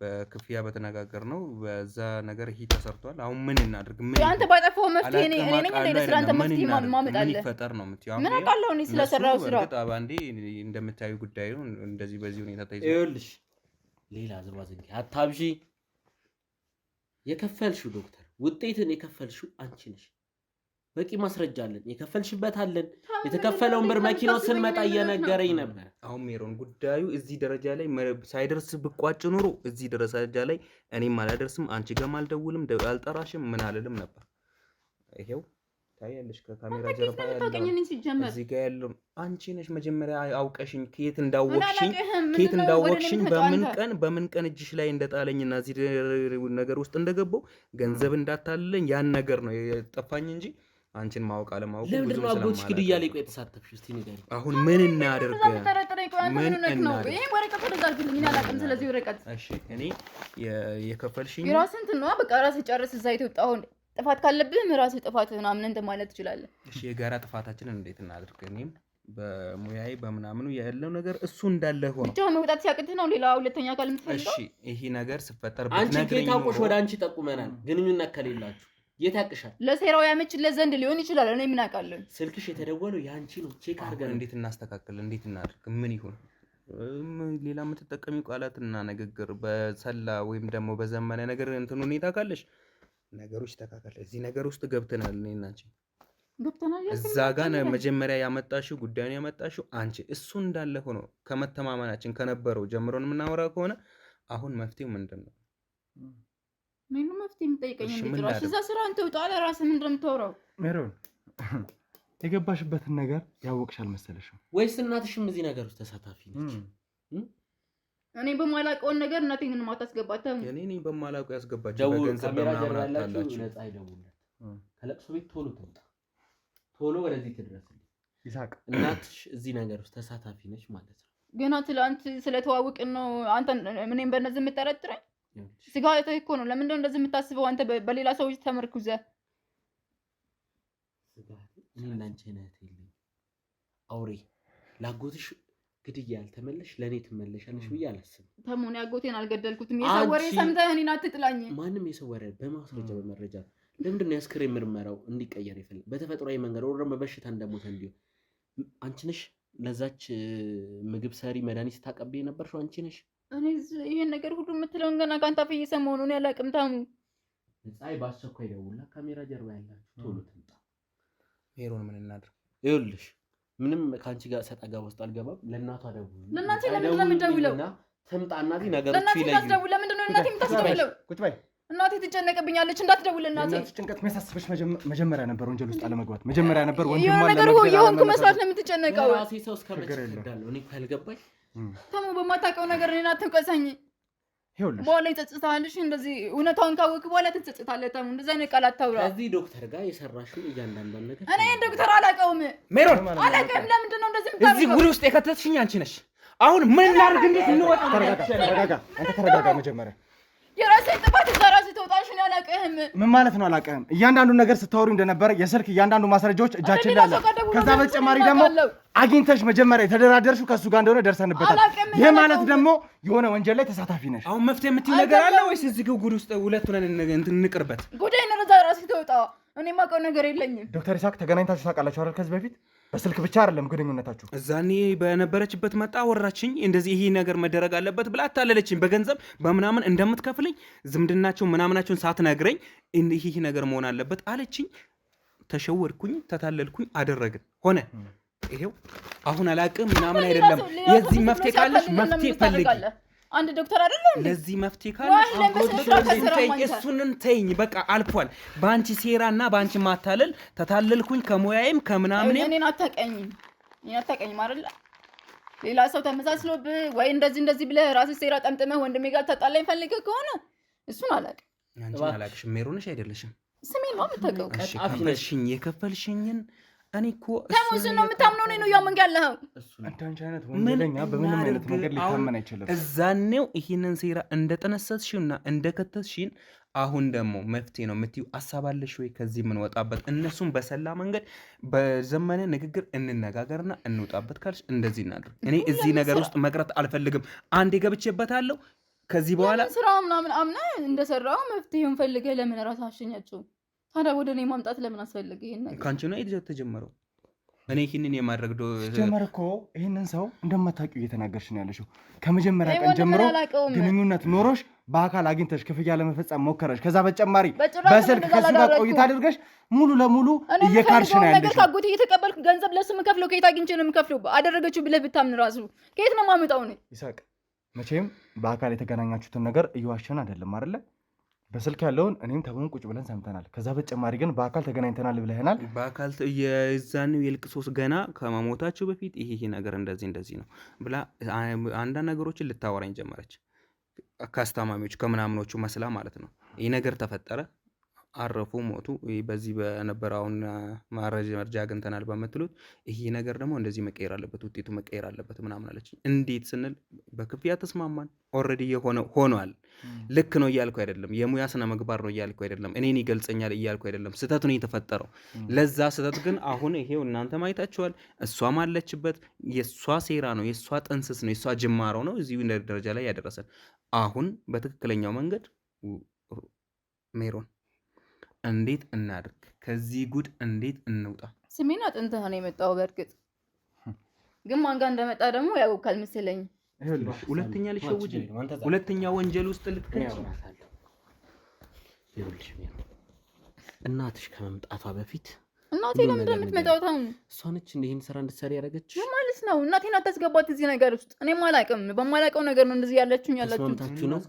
በክፍያ በተነጋገር ነው በዛ ነገር ይሄ ተሰርቷል። አሁን ምን እናድርግ? ምን አንተ ባጠፋው መፍትሄ እኔ ነኝ እንደ ስራ አንተ መፍትሄ ማመጣለህ? ምን ይፈጠር ነው የምትይው? ምን አውቃለሁ እኔ ስለሰራው ስራ። በጣም አንዴ እንደምታዩ ጉዳዩ እንደዚህ በዚህ ሁኔታ ተይዞ ይኸውልሽ፣ ሌላ ዝባዝንኪ አታብዢ። የከፈልሽው ዶክተር ውጤትን የከፈልሽው አንቺ ነሽ። በቂ ማስረጃ አለን፣ የከፈልሽበት አለን። የተከፈለውን ብር መኪናው ስንመጣ እየነገረኝ ነበር። አሁን ሜሮን ጉዳዩ እዚህ ደረጃ ላይ ሳይደርስ ብቋጭ ኑሮ እዚህ ደረጃ ላይ እኔም አላደርስም፣ አንቺ ጋርም አልደውልም፣ አልጠራሽም፣ ምን አልልም ነበር። ይሄው ታያለሽ ከካሜራ ጀርባ ታቀኝኝ ሲጀመር እዚህ ጋር ያለው አንቺ ነሽ መጀመሪያ አውቀሽኝ ከየት እንዳወቅሽኝ በምን ቀን እጅሽ ላይ እንደጣለኝና እዚህ ነገር ውስጥ እንደገባው ገንዘብ እንዳታለኝ ያን ነገር ነው የጠፋኝ እንጂ አንቺን ማወቅ አለማወቅ ብዙ ለምንድን ነው አጎትሽ ግድያ ላይ ቆይ የተሳተፍሽ? እስቲ ንገሪኝ። አሁን ምን እናድርግ? ምን እናድርግ? ይሄ ወረቀት ተደርጋልኝ ምን አላውቅም። ስለዚህ ወረቀት እሺ እኔ የከፈልሽኝ የራስን እንትን ነው በቃ ራስህ ጨርስ። እዛ የተወጣው ጥፋት ካለብህ ራስህ ጥፋት ምናምን እንትን ማለት ትችላለህ። እሺ የጋራ ጥፋታችንን እንዴት እናድርግ? እኔም በሙያዬ በምናምኑ ያለው ነገር እሱ እንዳለ ሆኖ ብቻ መውጣት ሲያቅትህ ነው ሌላ ሁለተኛ አካል የምትፈልገው? እሺ ይሄ ነገር ሲፈጠር አንቺ ከታውቆሽ ወደ አንቺ ጠቁመናል። ግንኙነት ከሌላችሁ የት ያቅሻል? ለሴራው ያመችለት ዘንድ ሊሆን ይችላል። እኔ ምን አውቃለሁ? ስልክሽ የተደወለው ያንቺ ነው። ቼክ አድርገን እንዴት እናስተካክል? እንዴት እናድርግ? ምን ይሁን? ሌላ የምትጠቀሚው ቃላትና ንግግር በሰላ ወይም ደግሞ በዘመነ ነገር እንትን ሁኔታ ካለሽ ነገሮች ተካከለ። እዚህ ነገር ውስጥ ገብተናል። እኔና አንቺ ገብተናል። እዛ ጋር መጀመሪያ ያመጣሽው ጉዳዩን ያመጣሽው አንቺ። እሱ እንዳለ ሆኖ ከመተማመናችን ከነበረው ጀምሮን የምናወራ ከሆነ አሁን መፍትሄው ምንድን ነው? ምን መፍትሄ የምጠይቀኝ እንዴ? እዛ ስራ አንተ ወጣ አለ ራስህ ምንድን ነው የምታወራው? ሜሮን የገባሽበትን ነገር ያወቅሽ አልመሰለሽም ወይስ እናትሽም እዚህ ነገር ውስጥ ተሳታፊ ነች? እኔ በማላውቀው ነገር እናቴን ምን ማታስገባት? እኔ በማላውቀው ያስገባችሁ በገንዘብ በምናምን አታላችሁ። ነፃ ይደውልለት ከለቅሶ ቤት ቶሎ ትምጣ፣ ቶሎ ወደዚህ ትድረስልኝ። ይሳቅ እናትሽ እዚህ ነገር ውስጥ ተሳታፊ ነች ማለት ነው። ገና ትላንት ስለተዋወቅን ነው አንተ ምንም በእነዚህ የምጠረጥረኝ? ስጋ እኮ ነው። ለምንድን ነው እንደዚህ የምታስበው አንተ በሌላ ሰዎች ተመርኩዘህ? እኔ ላንቺ ነህ የለኝ አውሬ ላጎትሽ ግድያ ያልተመለሽ ለእኔ ትመለሻለሽ ብዬ አላስብም። ተሞን ያጎቴን አልገደልኩትም። የሰው ወሬ ሰምተህ እኔን አትጥላኝ። ማንም የሰው ወሬ በማስረጃ በመረጃ ለምንድን ነው የአስክሬን ምርመራው እንዲቀየር ይፈልግ በተፈጥሯዊ መንገድ ወር ደግሞ በሽታ እንደሞተ እንዲሁ አንቺ ነሽ ለዛች ምግብ ሰሪ መድኃኒት ታቀብዬ ነበርሽው አንቺ ነሽ። እኔ ይሄን ነገር ሁሉ የምትለውን ገና ካንተ አፍ እየሰማሁ ነው። እኔ አላውቅም። ታሙ ፀሐይ በአስቸኳይ ደውላ ካሜራ ጀርባ ያላችሁ ቶሎ ትምጣ። ሜሮን ምን እናድርግ? ይኸውልሽ ምንም ከአንቺ ጋር ሰጣ ገባ ውስጥ አልገባም። ለእናቷ ደውል። ለእናቴ ለምንድን ነው የምትደውለው? ትምጣ እናቴ ነገሮች ይለዩ። ለምንድን ነው እናቴ የምታስደውለው? ቁጭ በይ። እናቴ ትጨነቅብኛለች። እንዳትደውል እናቴ። እናትሽ ጭንቀት የሚያሳስብሽ መጀመሪያ ነበር ወንጀል ውስጥ አለመግባት። መጀመሪያ ነበር ወንጀል ማለት ነገር የሆንኩ መስራት ነው የምትጨነቀው። ራሴ ሰው እስከመቼ እከዳለሁ? እኔ እኮ ያልገባኝ ተሙ በማታውቀው ነገር እኔን አትውቀሰኝ። ይኸውልሽ በኋላ ይጸጽታልሽ። እንደዚህ እውነታውን ካወቅህ በኋላ ትጸጽታለህ። ተሙ እንደዛ አይነት ቃል አታውራ። ከዚህ ዶክተር ጋር የሰራሽው እያንዳንዷን ነገር እኔ ዶክተር አላውቀውም። ሜሮን አላውቅም። ለምንድን ነው እንደዚህ የምታደርገው? እዚህ ጉድ ውስጥ የከተትሽኝ አንቺ ነሽ። አሁን ምን ላድርግ? እንዴት እንወጣ? ተረጋጋ። አንተ ተረጋጋ መጀመሪያ። የራስህን ጥፋት እዛ ራስህ ተወጣሽ። እኔ አላውቅህም። ምን ማለት ነው አላውቅህም? እያንዳንዱ ነገር ስታወሩ እንደነበረ የስልክ እያንዳንዱ ማስረጃዎች እጃችን ላይ አለ። ከዛ በተጨማሪ ደግሞ አግኝተሽ መጀመሪያ የተደራደርሽው ከሱ ጋር እንደሆነ ደርሰንበታል። ይሄ ማለት ደግሞ የሆነ ወንጀል ላይ ተሳታፊ ነሽ። አሁን መፍትሄ የምትይው ነገር አለ ወይስ እዚህ ጉድ ውስጥ ሁለቱን እንቅርበት? ጉዳይን እዛ ራስህ ተወጣ። እኔ የማውቀው ነገር የለኝም። ዶክተር ይሳቅ ተገናኝታችሁ ታውቃላችሁ አይደል? ከዚህ በፊት በስልክ ብቻ አይደለም ግንኙነታችሁ። እዛኔ በነበረችበት መጣ ወራችኝ። እንደዚህ ይሄ ነገር መደረግ አለበት ብላ አታለለችኝ። በገንዘብ በምናምን እንደምትከፍለኝ ዝምድናቸው ምናምናቸውን ሳትነግረኝ ይሄ ነገር መሆን አለበት አለችኝ። ተሸወድኩኝ፣ ተታለልኩኝ፣ አደረግን ሆነ። ይሄው አሁን አላቅም ምናምን አይደለም። የዚህ መፍትሄ ካለሽ መፍትሄ ፈልጊ። አንድ ዶክተር አይደለም ለዚህ መፍትሄ ካለሽ እሱንን ተይኝ። በቃ አልፏል። በአንቺ ሴራና በአንቺ ማታለል ተታለልኩኝ። ከሙያዬም ከምናምን እኔን አታውቀኝም አይደለ? ሌላ ሰው ተመሳስሎብህ ወይ እንደዚህ ብለህ ራስህ ሴራ ጠምጥመህ ወንድሜ ጋር ተጣላኝ ፈልገህ ከሆነ እሱን አላውቅም። አንቺ አላውቅሽም። ሜሮንሽ አይደለሽም። ስሜን ነው የምታውቀው። የከፈልሽኝን እኔ እኮ ተሙስን ነው የምታምነው። እኔ ነው ያመንክ ያለኸው። አንተ አይነት ወንጀለኛ በምንም አይነት መንገድ ሊታመን አይችልም። እዛኔው ይሄንን ሴራ እንደጠነሰስሽውና እንደከተስሽን አሁን ደግሞ መፍትሄ ነው የምትይው ሀሳብ አለሽ ወይ? ከዚህ የምንወጣበት እነሱም በሰላ መንገድ በዘመነ ንግግር እንነጋገርና እንውጣበት ካልሽ እንደዚህ እናድርግ። እኔ እዚህ ነገር ውስጥ መቅረት አልፈልግም። አንዴ ገብቼበታለሁ። ከዚህ በኋላ ስራ ምናምን አምነህ እንደሰራው መፍትሄውን ፈልገህ ለምን ራስህ አሸኛቸው? ታዲያ ወደ እኔ ማምጣት ለምን አስፈለገ? ይሄን ነገር ካንቺ ነው የተጀመረው። እኔ ይሄንን የማድረግ ጀመረ እኮ ይሄንን ሰው እንደማታውቂው እየተናገርሽ ነው ያለሽው። ከመጀመሪያ ቀን ጀምሮ ግንኙነት ኖሮሽ በአካል አግኝተሽ ክፍያ ለመፈጸም ሞከረሽ። ከዛ በተጨማሪ በስልክ ከሱ ጋር ቆይታ አድርገሽ ሙሉ ለሙሉ እየካርሽ ነው ያለሽው። ነገር ካጎቴ እየተቀበልኩ ገንዘብ ለሱ የምከፍለው ከየት አግኝቼ ነው የምከፍለው? አደረገችው ብለህ ብታምን ራሱ ከየት ነው የማመጣው? ነው ይሳቅ፣ መቼም በአካል የተገናኛችሁትን ነገር እየዋሸን አይደለም አይደለ? በስልክ ያለውን እኔም ተሙን ቁጭ ብለን ሰምተናል። ከዛ በተጨማሪ ግን በአካል ተገናኝተናል ብለህናል። በአካል የዛኔው የልቅሶስ ገና ከመሞታቸው በፊት ይሄ ነገር እንደዚህ ነው ብላ አንዳንድ ነገሮችን ልታወራኝ ጀመረች። ከአስታማሚዎች ከምናምኖቹ መስላ ማለት ነው። ይህ ነገር ተፈጠረ፣ አረፉ፣ ሞቱ። በዚህ በነበረውን መረጃ አግኝተናል በምትሉት ይሄ ነገር ደግሞ እንደዚህ መቀየር አለበት፣ ውጤቱ መቀየር አለበት ምናምን አለች። እንዴት ስንል በክፍያ ተስማማን። ኦልሬዲ ሆኗል። ልክ ነው እያልኩ አይደለም፣ የሙያ ስነ ምግባር ነው እያልኩ አይደለም፣ እኔን ይገልጸኛል እያልኩ አይደለም። ስህተት ነው የተፈጠረው። ለዛ ስህተት ግን አሁን ይሄው እናንተ ማየታችኋል። እሷም አለችበት። የእሷ ሴራ ነው፣ የእሷ ጥንስስ ነው፣ የእሷ ጅማሮ ነው እዚሁ ደረጃ ላይ ያደረሰን። አሁን በትክክለኛው መንገድ ሜሮን እንዴት እናድርግ? ከዚህ ጉድ እንዴት እንውጣ? ስሜን አጥንተህ ነው የመጣው። በእርግጥ ግን ማን ጋር እንደመጣ ደግሞ ያውቃል መሰለኝ። ሁለተኛ ልሸውጅ፣ ሁለተኛ ወንጀል ውስጥ ልትከች። እናትሽ ከመምጣቷ በፊት እናቴ ለምን እንደምትመጣው ታውን እሷ ነች ይህን ስራ እንድትሰሪ ያደረገች ማለት ነው። እናቴን አታስገባት እዚህ ነገር ውስጥ። እኔም አላውቅም፣ በማላውቀው ነገር ነው እንደዚህ ያለችኝ ተስማምታችሁ ነው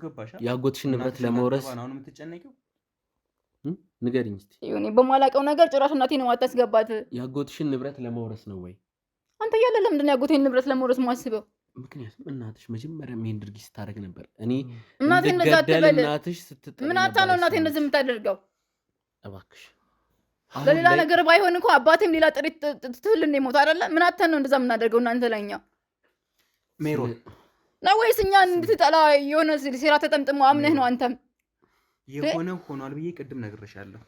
ያጎትሽን ንብረት ለመውረስ አሁን የምትጨነቂው? ንገሪኝ እስኪ። እኔ በማላውቀው ነገር ጭራሽ እናቴን አታስገባት። ያጎትሽን ንብረት ለመውረስ ነው ወይ? አንተ እያለ ለምንድን ነው ያጎቴን ንብረት ለመውረስ ማስበው? ምክንያቱም እናትሽ መጀመሪያ ይሄን ድርጊት ስታደርግ ነበር። እኔ እናቴ እንደዛ አትበል። እናትሽ ስትጠሪ ምን አታ ነው እናቴ እንደዚህ የምታደርገው? እባክሽ ለሌላ ነገር ባይሆን እንኳን አባቴም ሌላ ጥሪት ትትል ነው ሞት አይደለ? ምን አታ ነው እንደዛ የምናደርገው እናንተ ለኛ? ሜሮን ነው ወይስ እኛ እንድትጠላ የሆነ ሴራ ተጠምጥሞ አምነህ ነው አንተም? የሆነ ሆኗል ብዬ ቅድም ነግሬሻለሁ።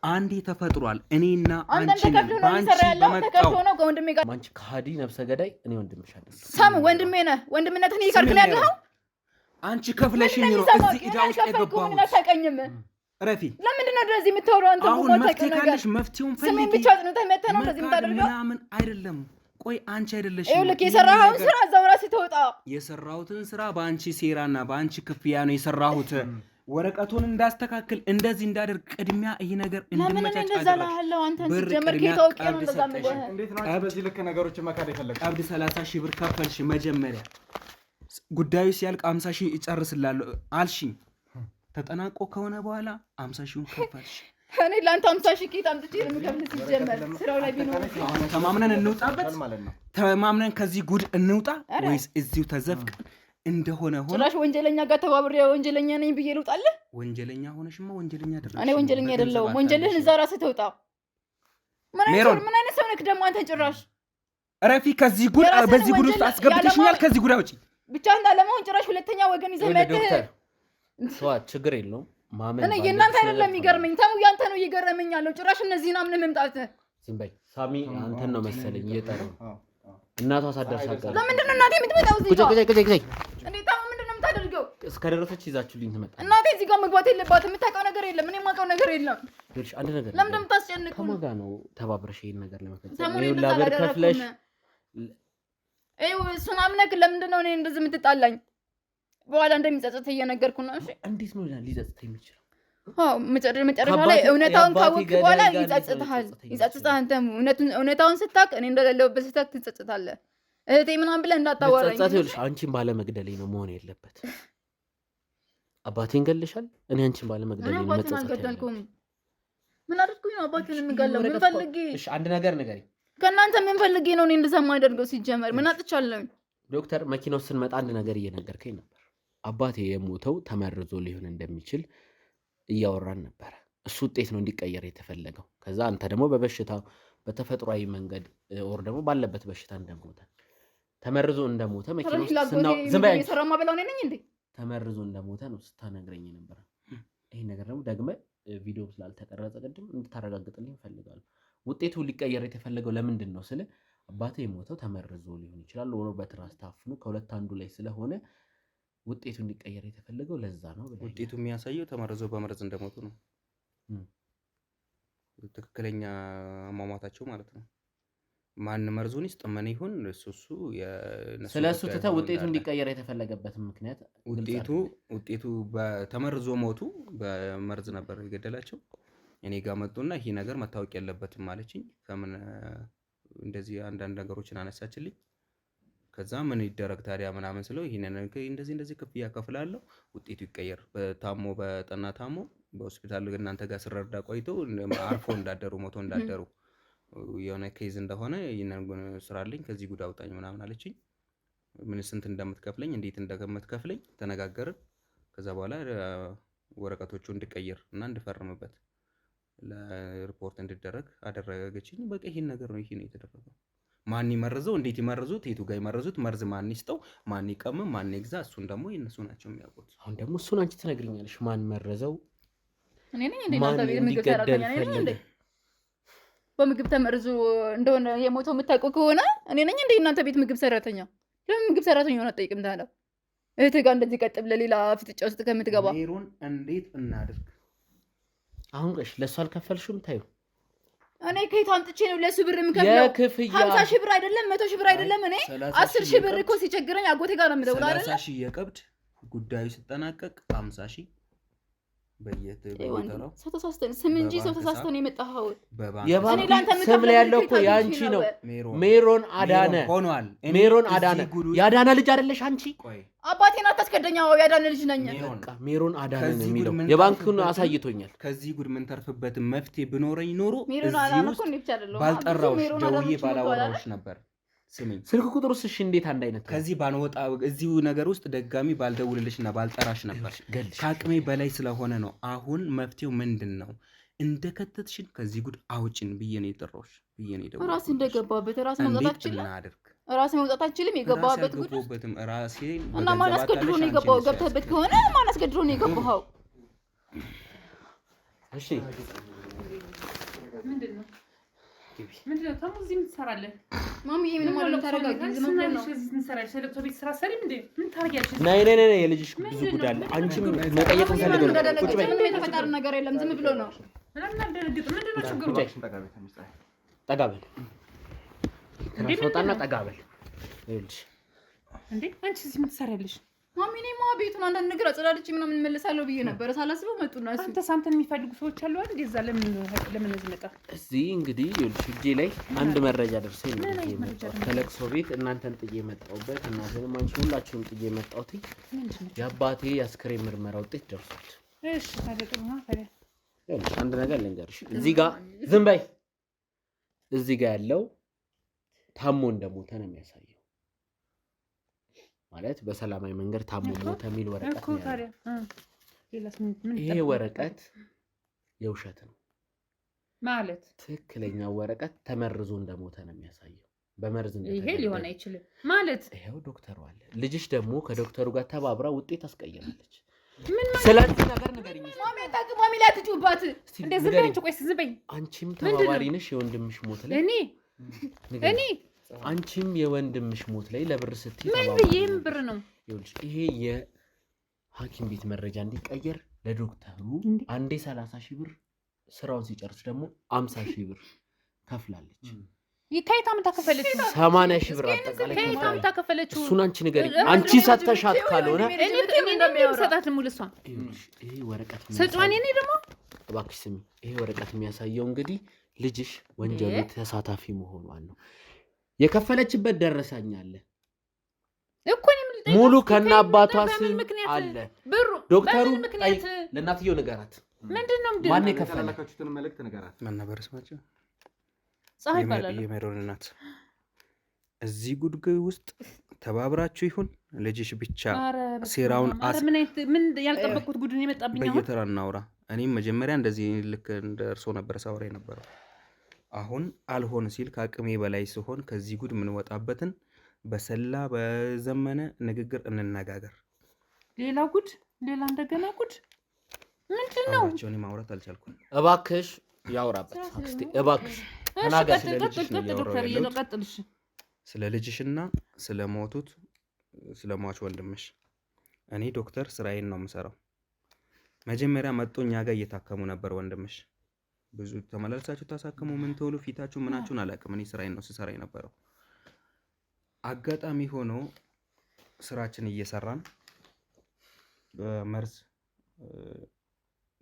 አንዴ ተፈጥሯል። እኔና አንቺ ነን ባንቺ በመጣው ነው ከወንድሜ ጋር አንቺ ከሃዲ ነፍሰ ገዳይ። እኔ ወንድምሽ አይደል? ሳም ወንድሜ ነህ። ወንድምነትን ይከርክል ያለው አንቺ ከፍለሽኝ ነው እዚህ ኢዳ ውስጥ የገባሁት። ምን አታውቀኝም? ረፊ ለምንድን ነው እንደዚህ የምታወራው አንተ? አሁን መፍትሄ ካለሽ መፍትሄውን ፈልጊ። ስሜን ብቻ አጥንተህ መተህ ነው እንደዚህ የምታደርገው? ምናምን አይደለም። ቆይ አንቺ አይደለሽ ይኸውልህ የሰራኸውን ስራ እዛው ራስህ ተወጣ። የሰራሁትን ስራ በአንቺ ሴራና በአንቺ ክፍያ ነው የሰራሁት። ወረቀቱን እንዳስተካክል እንደዚህ እንዳደርግ ቅድሚያ ይሄ ነገር እንድመቻች አደረግሽ። አንተ ጀመር ከታውቂ ነው እንደዛ ምንድነው? እንዴት ነው በዚህ ልክ ነገሮችን መካድ የፈለግሽ? ቀብድ 30 ሺህ ብር ከፈልሽ። መጀመሪያ ጉዳዩ ሲያልቅ 50 ሺህ እጨርስላለሁ አልሽኝ። ተጠናቆ ከሆነ በኋላ 50 ሺውን ከፈልሽ። እኔ ለአንተ 50 ሺህ ኬት አምጥቼ የምከፍል ሲጀመር ስራው ላይ ቢኖር ተማምነን እንውጣበት ማለት ነው። ተማምነን ከዚህ ጉድ እንውጣ ወይስ እዚሁ ተዘፍቀን እንደሆነ ሆነ? ጭራሽ ወንጀለኛ ጋር ተባብሬ ወንጀለኛ ነኝ ብዬ ልውጣለህ? ወንጀለኛ ሆነሽማ ወንጀለኛ አይደለሽ። እኔ ወንጀለኛ አይደለሁም። ወንጀልህን እዛ ራስህ ተውጣ። ምን አይነት ሰው ነህ ደግሞ አንተ? ጭራሽ ረፊ ከዚህ ጉድ በዚህ ጉድ ውስጥ አስገብተሽኛል። ከዚህ ጉድ አውጪ ብቻ እንዳለመሆን ጭራሽ ሁለተኛ ወገን ይዘህ መጥተህ ተዋት። ችግር የለውም ማመን። እኔ የእናንተ አይደለም የሚገርመኝ፣ ተው ያንተ ነው እየገረመኝ ያለው። ጭራሽ እነዚህን አምነህ መምጣት። ዝም በይ ሳሚ፣ አንተን ነው መሰለኝ እየጠራው እናቷ ሳደርሳቀ። ለምንድን ነው እናቴ የምትመጣው እዚህ ጋር? እንዴ ታው ምንድን ነው የምታደርገው? እስከደረሰች ይዛችሁልኝ ትመጣ። እናቴ እዚህ ጋር መግባት የለባትም። የምታውቀው ነገር የለም። እኔ የማውቀው ነገር የለም። ይኸውልሽ አንድ ነገር ለምን እንደምታስጨንቁ ከማን ጋር ነው ተባብረሽ ይሄን ነገር ለመፈጸም? ይኸውልህ ላብር ከፍለሽ እሱን አምነህ ለምንድን ነው እኔ እንደዚህ የምትጣላኝ? በኋላ እንደሚጸጸት እየነገርኩ ነው። እሺ እንዴት ነው ሊጸጸት የሚችለው? አዎ መጨረሻ ላይ እውነታውን ካወቅክ በኋላ ይጸጽታል። አንተ እውነታውን ስታውቅ እኔ እንደሌለሁበት ስታውቅ ትጸጽታለህ። እህቴ ምናምን ብለህ እንዳታዋራኝ። ጸጸት ይኸውልሽ አንቺን ባለመግደሌ ነው መሆን የለበት። አባቴን ገለሻል። እኔ አንቺን ባለመግደሌ ነው መጸጸት አልገደልኩም። ምን አድርጉኝ ነው አባቴን የምገለው? ምን ፈልጌ? እሺ አንድ ነገር ንገሪኝ። ከእናንተ ምን ፈልጌ ነው እኔ እንደዛ የማደርገው? ሲጀመር ምን አጥቻለሁ? ዶክተር መኪናው ስንመጣ አንድ ነገር እየነገርከኝ ነበር። አባቴ የሞተው ተመርዞ ሊሆን እንደሚችል እያወራን ነበረ። እሱ ውጤት ነው እንዲቀየር የተፈለገው። ከዛ አንተ ደግሞ በበሽታው በተፈጥሯዊ መንገድ ኦር ደግሞ ባለበት በሽታ እንደሞተ ተመርዞ እንደሞተ መኪናው ሰራማ በላው ነኝ እንዴ? ተመርዞ እንደሞተ ነው ስታነግረኝ ነበር። ይሄ ነገር ደግሞ ደግመህ ቪዲዮ ስላልተቀረጸ ቅድም እንድታረጋግጥልኝ እፈልጋለሁ። ውጤቱ ሊቀየር የተፈለገው ለምንድን ነው ስለ አባቴ የሞተው ተመርዞ ሊሆን ይችላል ወር በትራስ ታፍኖ ከሁለት አንዱ ላይ ስለሆነ ውጤቱ እንዲቀየር የተፈለገው ለዛ ነው። ውጤቱ የሚያሳየው ተመርዘው በመርዝ እንደሞቱ ነው። ትክክለኛ አሟሟታቸው ማለት ነው። ማን መርዙን ይስጥ ምን ይሁን እሱ ስለሱ ትተህ ውጤቱ እንዲቀየር የተፈለገበትን ምክንያት ውጤቱ በተመርዞ ሞቱ። በመርዝ ነበር የገደላቸው። እኔ ጋር መጡና ይሄ ነገር መታወቅ የለበትም ማለችኝ። ከምን እንደዚህ አንዳንድ ነገሮችን አነሳችልኝ። ከዛ ምን ይደረግ ታዲያ ምናምን ስለው ይሄንን እንደዚህ ክፍያ ከፍላለሁ ውጤቱ ይቀየር በታሞ በጠና ታሞ በሆስፒታል እናንተ ጋር ስረዳ ቆይቶ አርፎ እንዳደሩ ሞቶ እንዳደሩ የሆነ ኬዝ እንደሆነ ይሄንን ስራልኝ ከዚህ ጉድ አውጣኝ ምናምን አለችኝ። ምን ስንት እንደምትከፍለኝ እንዴት እንደምትከፍለኝ ተነጋገርን። ከዛ በኋላ ወረቀቶቹ እንድቀይር እና እንድፈርምበት ለሪፖርት እንድደረግ አደረገችኝ። በቃ ይሄን ነገር ነው ይሄ ነው የተደረገው። ማን ይመርዘው እንዴት ይመርዙት የቱ ጋር ይመርዙት መርዝ ማን ይስጠው ማን ይቀመም ማን ይግዛ እሱን ደግሞ የነሱ ናቸው የሚያውቁት። አሁን ደግሞ እሱን አንቺ ትነግሪኛለሽ ማን መረዘው? እኔ ነኝ እንዴ እናንተ ቤት ምግብ ሰራተኛ ነኝ እንዴ? በምግብ ተመርዞ እንደሆነ የሞተው የምታውቀው ከሆነ እኔ ነኝ እንዴ እናንተ ቤት ምግብ ሰራተኛ? ለምን ምግብ ሰራተኛ ሆነ አትጠይቅም ታዲያ? እህትህ ጋር እንደዚህ ቀጥ ብለህ ሌላ ፍጥጫ ውስጥ ከምትገባ ሜሮን እንዴት እናድርግ? አሁን ቀሽ ለሱ አልከፈልሽም ታዩ። እኔ ከየት አምጥቼ ነው ለሱ ብር የምከፍለው? 50 ሺህ ብር አይደለም 100 ሺህ ብር አይደለም። እኔ 10 ሺህ ብር እኮ ሲቸግረኝ አጎቴ ጋር ነው የምደውለው አይደል? 30 ሺህ የቀብድ ጉዳዩ ሲጠናቀቅ 50 ሺህ በየተበተራው ሰው ተሳስተን ስም እንጂ ሰው ተሳስተን የመጣው ስም ላይ ያለው እኮ ያንቺ ነው። ሜሮን አዳነ ሆኗል። ሜሮን አዳነ ያዳነ ልጅ አይደለሽ አንቺ? አባቴን አታስከደኛው ያዳነ ልጅ ነኝ። በቃ ሜሮን አዳነ ነው የሚለው የባንኩን አሳይቶኛል። ከዚህ ጉድ ምን ተርፍበት መፍትሄ ብኖረኝ ኖሮ ሜሮን አዳነ እኮ እንዴ ብቻ አይደለም ባልጠራውሽ ደውዬ ባላወራውሽ ነበር። ስሚኝ ስልክ ቁጥሩስ እሺ እንዴት አንድ አይነት ከዚህ ባንወጣ እዚሁ ነገር ውስጥ ደጋሚ ባልደውልልሽና ባልጠራሽ ነበር። ከአቅሜ በላይ ስለሆነ ነው። አሁን መፍትሄው ምንድነው? እንደከተትሽን ከዚህ ጉድ አውጭን ብዬ ነው የጠራውሽ ብዬ ነው የደወልኩት። ራስ እንደገባበት ራስ መውጣታችን ራስ መውጣታችን የገባበት ጉድ ገባበትም ራሴ እና ማን አስገድዶ ነው የገባው? ገብተህበት ከሆነ ማን አስገድዶ ነው የገባው? እሺ ምንድነው ታሙ እዚህ ምን ትሰራለህ? ማሚ ምን ማለት ታረጋጊ? ዝም ብለህ ነው እዚህ ምን ትሰራለሽ? ለቅሶ ቤት ስራ ሰሪም እንዴ ምን ታረጋለሽ? ነይ ነይ ነይ የልጅሽ ብዙ ጉድ አለ። አንቺም መጠየቅ ፈልገው ነው። ቁጭ በይ። ምንም የተፈጠረ ነገር የለም። ዝም ብሎ ነው። ምንም አደረግጥ ምንድነው ችግሩ? ጠጋ በል ከራስወጣና ጠጋ በል ይልሽ እንዴ አንቺ እዚህ ምን ትሰራለሽ? ማሚ እኔማ ቤቱን አንዳንድ ነገር አጸዳድቼ ምናምን እመለሳለሁ ብዬ ነበር። ሳላስበው መጡና እሱ አንተን የሚፈልጉ ሰዎች አሉ አይደል? እንደዛ ለምን እዚህ መጣ? እዚህ እንግዲህ ይልሽ እጄ ላይ አንድ መረጃ ደርሰኝ ነው እዚህ መጣው። ከለቅሶ ቤት እናንተን ጥዬ መጣሁበት እናንተንም አንቺ ሁላችሁም ጥዬ መጣሁት። የአባቴ የአስክሬን ምርመራ ውጤት ደርሷል። እሺ ታዲያ ነው ታዲያ ይልሽ አንድ ነገር ልንገርሽ። እዚህ ጋር ዝም በይ። እዚህ ጋር ያለው ታሞ እንደሞተ ነው የሚያሳየው። ማለት በሰላማዊ መንገድ ታሞ ሞተ የሚል ወረቀት ነው ያለው። ይሄ ወረቀት የውሸት ነው ማለት ትክክለኛው ወረቀት ተመርዞ እንደሞተ ነው የሚያሳየው። በመርዝ እንደተገደለ ይሄ ሊሆን አይችልም ማለት ይሄው ዶክተሩ አለ። ልጅሽ ደግሞ ከዶክተሩ ጋር ተባብራ ውጤት አስቀይራለች። ስለዚህ ነገር ንገሪኝ። ማሚ ላይ አትጩባት። እንደዚህ ዝም በይ። ቆይ ዝም በይ። አንቺም ተባባሪ ነሽ የወንድምሽ ሞት ላይ። እኔ አንቺም የወንድምሽ ሞት ላይ ለብር ስትይ ምን ብዬም ብር ነው ይኸውልሽ፣ ይሄ የሐኪም ቤት መረጃ እንዲቀየር ለዶክተሩ አንዴ 30 ሺህ ብር ስራውን ሲጨርስ ደግሞ 50 ሺህ ብር ከፍላለች። ከየት አምጥታ ከፈለችው? 80 ሺህ ብር አጠቃላይ ከየት አምጥታ ከፈለችው? እሱን አንቺ ንገሪኝ። አንቺ ሰተሻት ካልሆነ እኔ እንደምሰጣት ሙሉ እሷ ይሄ ወረቀት ሰጫኔ ነኝ ደግሞ እባክሽ ስሚ። ይሄ ወረቀት የሚያሳየው እንግዲህ ልጅሽ ወንጀሉ ተሳታፊ መሆኗን ነው። የከፈለችበት ደረሰኝ አለ እኮ ሙሉ ከናባቷ ስም አለ። ብሩ ዶክተሩ ለእናትየው ንገራት። ምንድነው ማን የከፈለ? መልእክት ንገራት። ማን ነበር ስማቸው? ፀሐይ ይባላል። የሜሮን እናት እዚህ ጉድ ውስጥ ተባብራችሁ ይሁን ልጅሽ ብቻ ሴራውን ምን ያልጠበቁት ጉድን የመጣብኝ አሁን በየተራ እናውራ። እኔም መጀመሪያ እንደዚህ ልክ እንደ እርሶ ነበር ሳወራ የነበረው። አሁን አልሆን ሲል ከአቅሜ በላይ ሲሆን ከዚህ ጉድ ምን ወጣበትን በሰላ በዘመነ ንግግር እንነጋገር። ሌላ ጉድ ሌላ እንደገና ጉድ ምንድነው? እኔ ማውራት አልቻልኩም። እባክሽ ያውራበት አክስቴ እባክሽ ተናገር። ስለ ልጅሽና ስለ ሞቱት ስለ ሟች ወንድምሽ እኔ ዶክተር ስራዬን ነው የምሰራው። መጀመሪያ መጥቶ እኛ ጋር እየታከሙ ነበር ወንድምሽ። ብዙ ተመላልሳችሁ ታሳከሙ ምን ተወሉ ፊታችሁ ምናችሁን አላውቅም። እኔ ስራዬን ነው ስሰራ የነበረው። አጋጣሚ ሆኖ ስራችን እየሰራን በመርዝ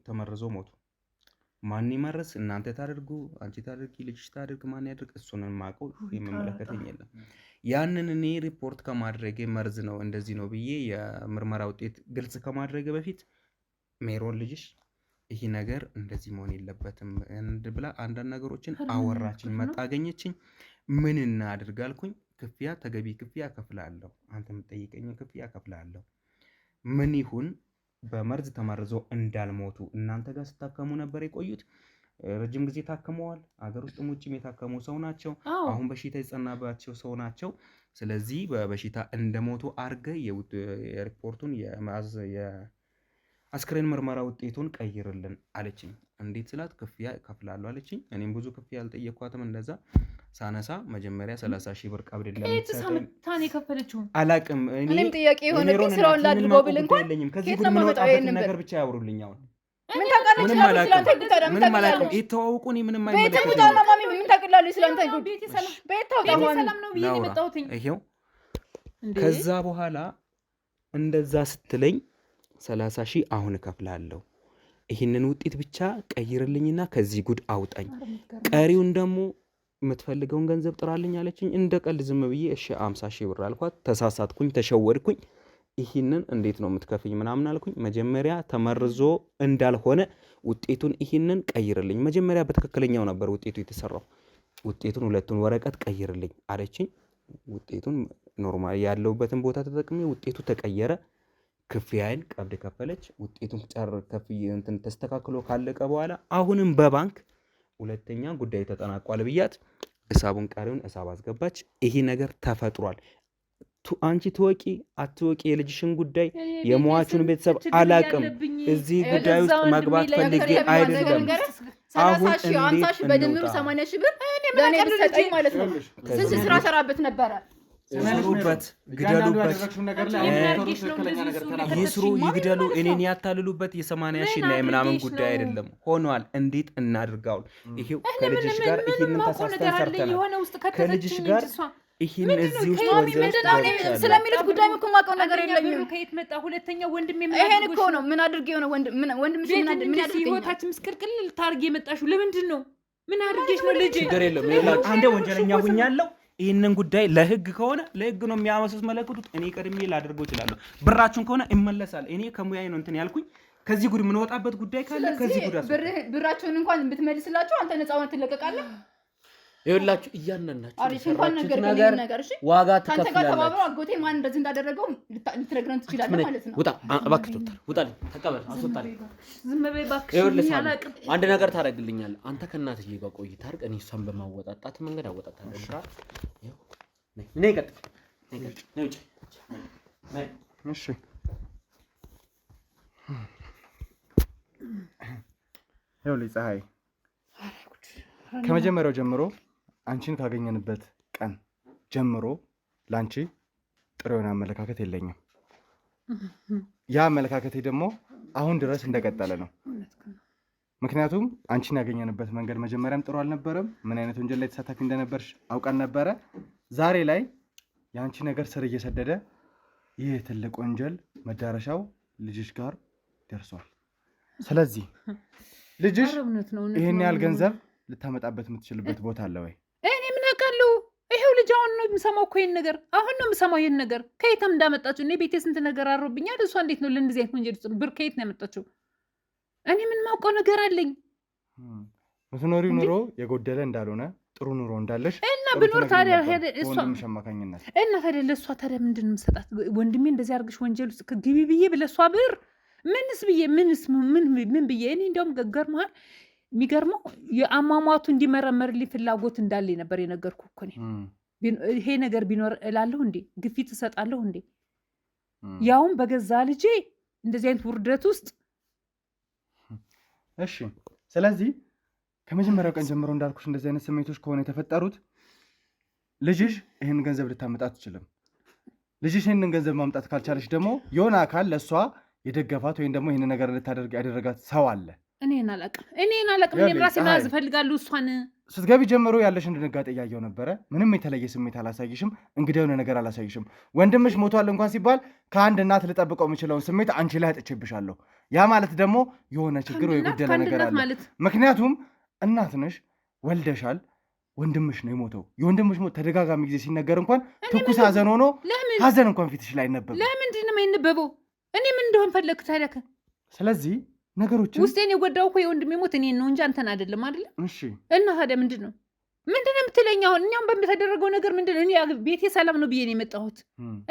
ተመርዞ ሞቱ። ማን ይመርስ? እናንተ ታደርጉ፣ አንቺ ታደርጊ፣ ልጅሽ ታደርግ፣ ማን ያደርግ? እሱን ማቀው የሚመለከተኝ የለም። ያንን እኔ ሪፖርት ከማድረጌ መርዝ ነው እንደዚህ ነው ብዬ የምርመራ ውጤት ግልጽ ከማድረጌ በፊት ሜሮን ልጅሽ ይሄ ነገር እንደዚህ መሆን የለበትም ብላ አንዳንድ ነገሮችን አወራችኝ። መጣ አገኘችኝ። ምን እናድርግ አልኩኝ። ክፍያ ተገቢ ክፍያ እከፍላለሁ፣ አንተ የምትጠይቀኝ ክፍያ እከፍላለሁ። ምን ይሁን በመርዝ ተመርዘው እንዳልሞቱ እናንተ ጋር ስታከሙ ነበር የቆዩት። ረጅም ጊዜ ታክመዋል። አገር ውስጥም ውጭም የታከሙ ሰው ናቸው። አሁን በሽታ የጸናባቸው ሰው ናቸው። ስለዚህ በበሽታ እንደሞቱ አርገ የሪፖርቱን የአስክሬን ምርመራ ውጤቱን ቀይርልን አለችኝ። እንዴት ስላት ክፍያ እከፍላለሁ አለችኝ። እኔም ብዙ ክፍያ አልጠየኳትም። እንደዛ ሳነሳ መጀመሪያ 30 ሺህ ብር ቀብድ ታኔ ከፈለችው አላቅም። እኔም ጥያቄ የሆነ ስራውን ላድርገው ብል እንኳን ከዚህ ጉድ የምንወጣበትን ነገር ብቻ ያወሩልኝ። አሁን ምን ታውቃለች? ምንም አላውቅም። የተዋውቁ እኔ ምንም አይመለከትም። ቤት ታውጣ ማሚ ምን ታውቃለች? ስለአንተ ጉድ ቤት ታውጣ ሰላም ነው ብዬ የመጣሁትኝ። ይሄው ከዛ በኋላ እንደዛ ስትለኝ 30 ሺህ አሁን እከፍላለሁ፣ ይህንን ውጤት ብቻ ቀይርልኝና ከዚህ ጉድ አውጣኝ፣ ቀሪውን ደግሞ የምትፈልገውን ገንዘብ ጥራልኝ አለችኝ። እንደ ቀልድ ዝም ብዬ እሺ 50 ሺህ ብር አልኳት። ተሳሳትኩኝ፣ ተሸወድኩኝ። ይህንን እንዴት ነው የምትከፍኝ ምናምን አልኩኝ። መጀመሪያ ተመርዞ እንዳልሆነ ውጤቱን ይህንን ቀይርልኝ። መጀመሪያ በትክክለኛው ነበር ውጤቱ የተሰራው። ውጤቱን ሁለቱን ወረቀት ቀይርልኝ አለችኝ። ውጤቱን ኖርማል ያለውበትን ቦታ ተጠቅሜ ውጤቱ ተቀየረ። ክፍያዬን ቀብድ ከፈለች። ውጤቱን ከፍዬ እንትን ተስተካክሎ ካለቀ በኋላ አሁንም በባንክ ሁለተኛ ጉዳይ ተጠናቋል ብያት ሂሳቡን ቀሪውን ሂሳብ አስገባች። ይሄ ነገር ተፈጥሯል። አንቺ ትወቂ አትወቂ የልጅሽን ጉዳይ የሟቹን ቤተሰብ አላቅም። እዚህ ጉዳይ ውስጥ መግባት ፈልጌ አይደለም። አሁን 50 ሺህ በድምሩ 80 ሺህ ብር ለኔ ብትሰጠኝ ማለት ነው ስንት ስራ ሰራበት ነበረ። ይስሩበት፣ ግደሉበት፣ ይስሩ፣ ይግደሉ፣ እኔን ያታልሉበት። የ80 ሺህ እና የምናምን ጉዳይ አይደለም። ሆኗል። እንዴት እናድርጋው? ይሄው ከልጅሽ ጋር ይሄንን ተሳስተን ሰርተናል። ከልጅሽ ጋር ይሄን እዚህ ውስጥ ስለሚሉት ጉዳይ እኮ የማውቀው ነገር የለኝም። ከየት መጣ? ሁለተኛው ወንድሜ ይሄን እኮ ነው ምን አድርጌ ነው ወንድምሽ ምን አድርጌ ህይወታችን ምስቅልቅል ልታርጌ የመጣሽው ለምንድን ነው? ምን አድርጌሽ ነው? ልጅ ችግር የለም። አንዴ ወንጀለኛ ሁኛለሁ። ይህንን ጉዳይ ለህግ ከሆነ ለህግ ነው የሚያመሱት መለክቱት። እኔ ቀድሜ ላደርገው እችላለሁ። ብራችሁን ከሆነ ይመለሳል። እኔ ከሙያዬ ነው እንትን ያልኩኝ። ከዚህ ጉድ የምንወጣበት ጉዳይ ካለ ከዚህ ጉድ ብራችሁን እንኳን ብትመልስላችሁ አንተ ነፃ ሆነህ ትለቀቃለህ። ይኸውላችሁ እያንዳንዳችሁ ነገር እሺ፣ ዋጋ ትከፍላለህ። አንተ ጋር ተባብረው አጎቴ ማን እንደዚህ እንዳደረገው ልትነግረን ትችላለህ ማለት ነው። ውጣ እባክህ፣ ውጣልኝ፣ ተቀበል፣ አስወጣልኝ። ዝም በይ እባክሽ። አላውቅም። አንድ ነገር ታደርግልኛለህ። አንተ ከእናትዬ ጋር ቆይታ አድርግ፣ እኔ እሷን በማወጣጣት መንገድ አወጣታለሁ። ነይ ቀጥ፣ ነይ ውጭ። እሺ ይኸውልኝ ፀሐይ፣ ከመጀመሪያው ጀምሮ አንቺን ካገኘንበት ቀን ጀምሮ ለአንቺ ጥሩ የሆነ አመለካከት የለኝም። ያ አመለካከቴ ደግሞ አሁን ድረስ እንደቀጠለ ነው። ምክንያቱም አንቺን ያገኘንበት መንገድ መጀመሪያም ጥሩ አልነበረም። ምን አይነት ወንጀል ላይ ተሳታፊ እንደነበርሽ አውቀን ነበረ። ዛሬ ላይ የአንቺ ነገር ስር እየሰደደ ይህ ትልቅ ወንጀል መዳረሻው ልጅሽ ጋር ደርሷል። ስለዚህ ልጅሽ ይህን ያህል ገንዘብ ልታመጣበት የምትችልበት ቦታ አለ ወይ? እኔ ምን አውቃለሁ? ይሄው ልጅ አሁን ነው የምሰማው እኮ ይሄን ነገር አሁን ነው የምሰማው ይሄን ነገር። ከየትም እንዳመጣችሁ እኔ ቤቴ ስንት ነገር አሮብኛል። እሷ እንዴት ነው ለእንደዚህ አይነት ወንጀል ውስጥ ብር ከየት ነው ያመጣችሁ? እኔ ምን ማውቀው ነገር አለኝ? ምትኖሪው ኑሮ የጎደለ እንዳልሆነ ጥሩ ኑሮ እንዳለሽ እና ብኖር ታዲያ እሷ አማካኝነት እና ታዲያ ለእሷ ታዲያ ምንድን ነው የምሰጣት? ወንድሜ እንደዚህ አድርግሽ ወንጀል ውስጥ ግቢ ብዬ ብለሷ ብር ምንስ ብዬ ምን ብዬ እኔ እንዲያውም ገርመሃል። የሚገርመው የአሟሟቱ እንዲመረመርልኝ ፍላጎት እንዳለኝ ነበር የነገርኩህ እኮ እኔ። ይሄ ነገር ቢኖር እላለሁ እንዴ? ግፊት እሰጣለሁ እንዴ? ያውም በገዛ ልጄ እንደዚህ አይነት ውርደት ውስጥ። እሺ ስለዚህ ከመጀመሪያው ቀን ጀምሮ እንዳልኩሽ እንደዚህ አይነት ስሜቶች ከሆነ የተፈጠሩት ልጅሽ ይህን ገንዘብ ልታመጣ አትችልም። ልጅሽ ይህንን ገንዘብ ማምጣት ካልቻለች ደግሞ የሆነ አካል ለእሷ የደገፋት ወይም ደግሞ ይህን ነገር እንድታደርግ ያደረጋት ሰው አለ። እኔን አላቅም። እኔም ራሴ መያዝ እፈልጋለሁ እሷን። ስትገቢ ጀምሮ ያለሽን ድንጋጤ እያየው ነበረ። ምንም የተለየ ስሜት አላሳይሽም፣ እንግዳ የሆነ ነገር አላሳይሽም። ወንድምሽ ሞቷል እንኳን ሲባል ከአንድ እናት ልጠብቀው የምችለውን ስሜት አንቺ ላይ አጥቼብሻለሁ። ያ ማለት ደግሞ የሆነ ችግር ወይ ጉዳይ ነገር አለ። ምክንያቱም እናት ነሽ፣ ወልደሻል። ወንድምሽ ነው የሞተው። የወንድምሽ ሞት ተደጋጋሚ ጊዜ ሲነገር እንኳን ትኩስ ሀዘን ሆኖ ሀዘን እንኳን ፊትሽ ላይ አይነበብም። ለምንድን ነው የማይነበበው? እኔ ምን እንደሆን ፈለግ ታዲያ? ስለዚህ ነገሮችን ውስጤን የጎዳው እኮ የወንድሜ ሞት እኔን ነው እንጂ አንተን አይደለም። አይደለም? እሺ። እና ታዲያ ምንድን ነው የምትለኝ? አሁን እኛም በምተደረገው ነገር ምንድን ነው? እኔ ቤቴ ሰላም ነው ብዬ ነው የመጣሁት።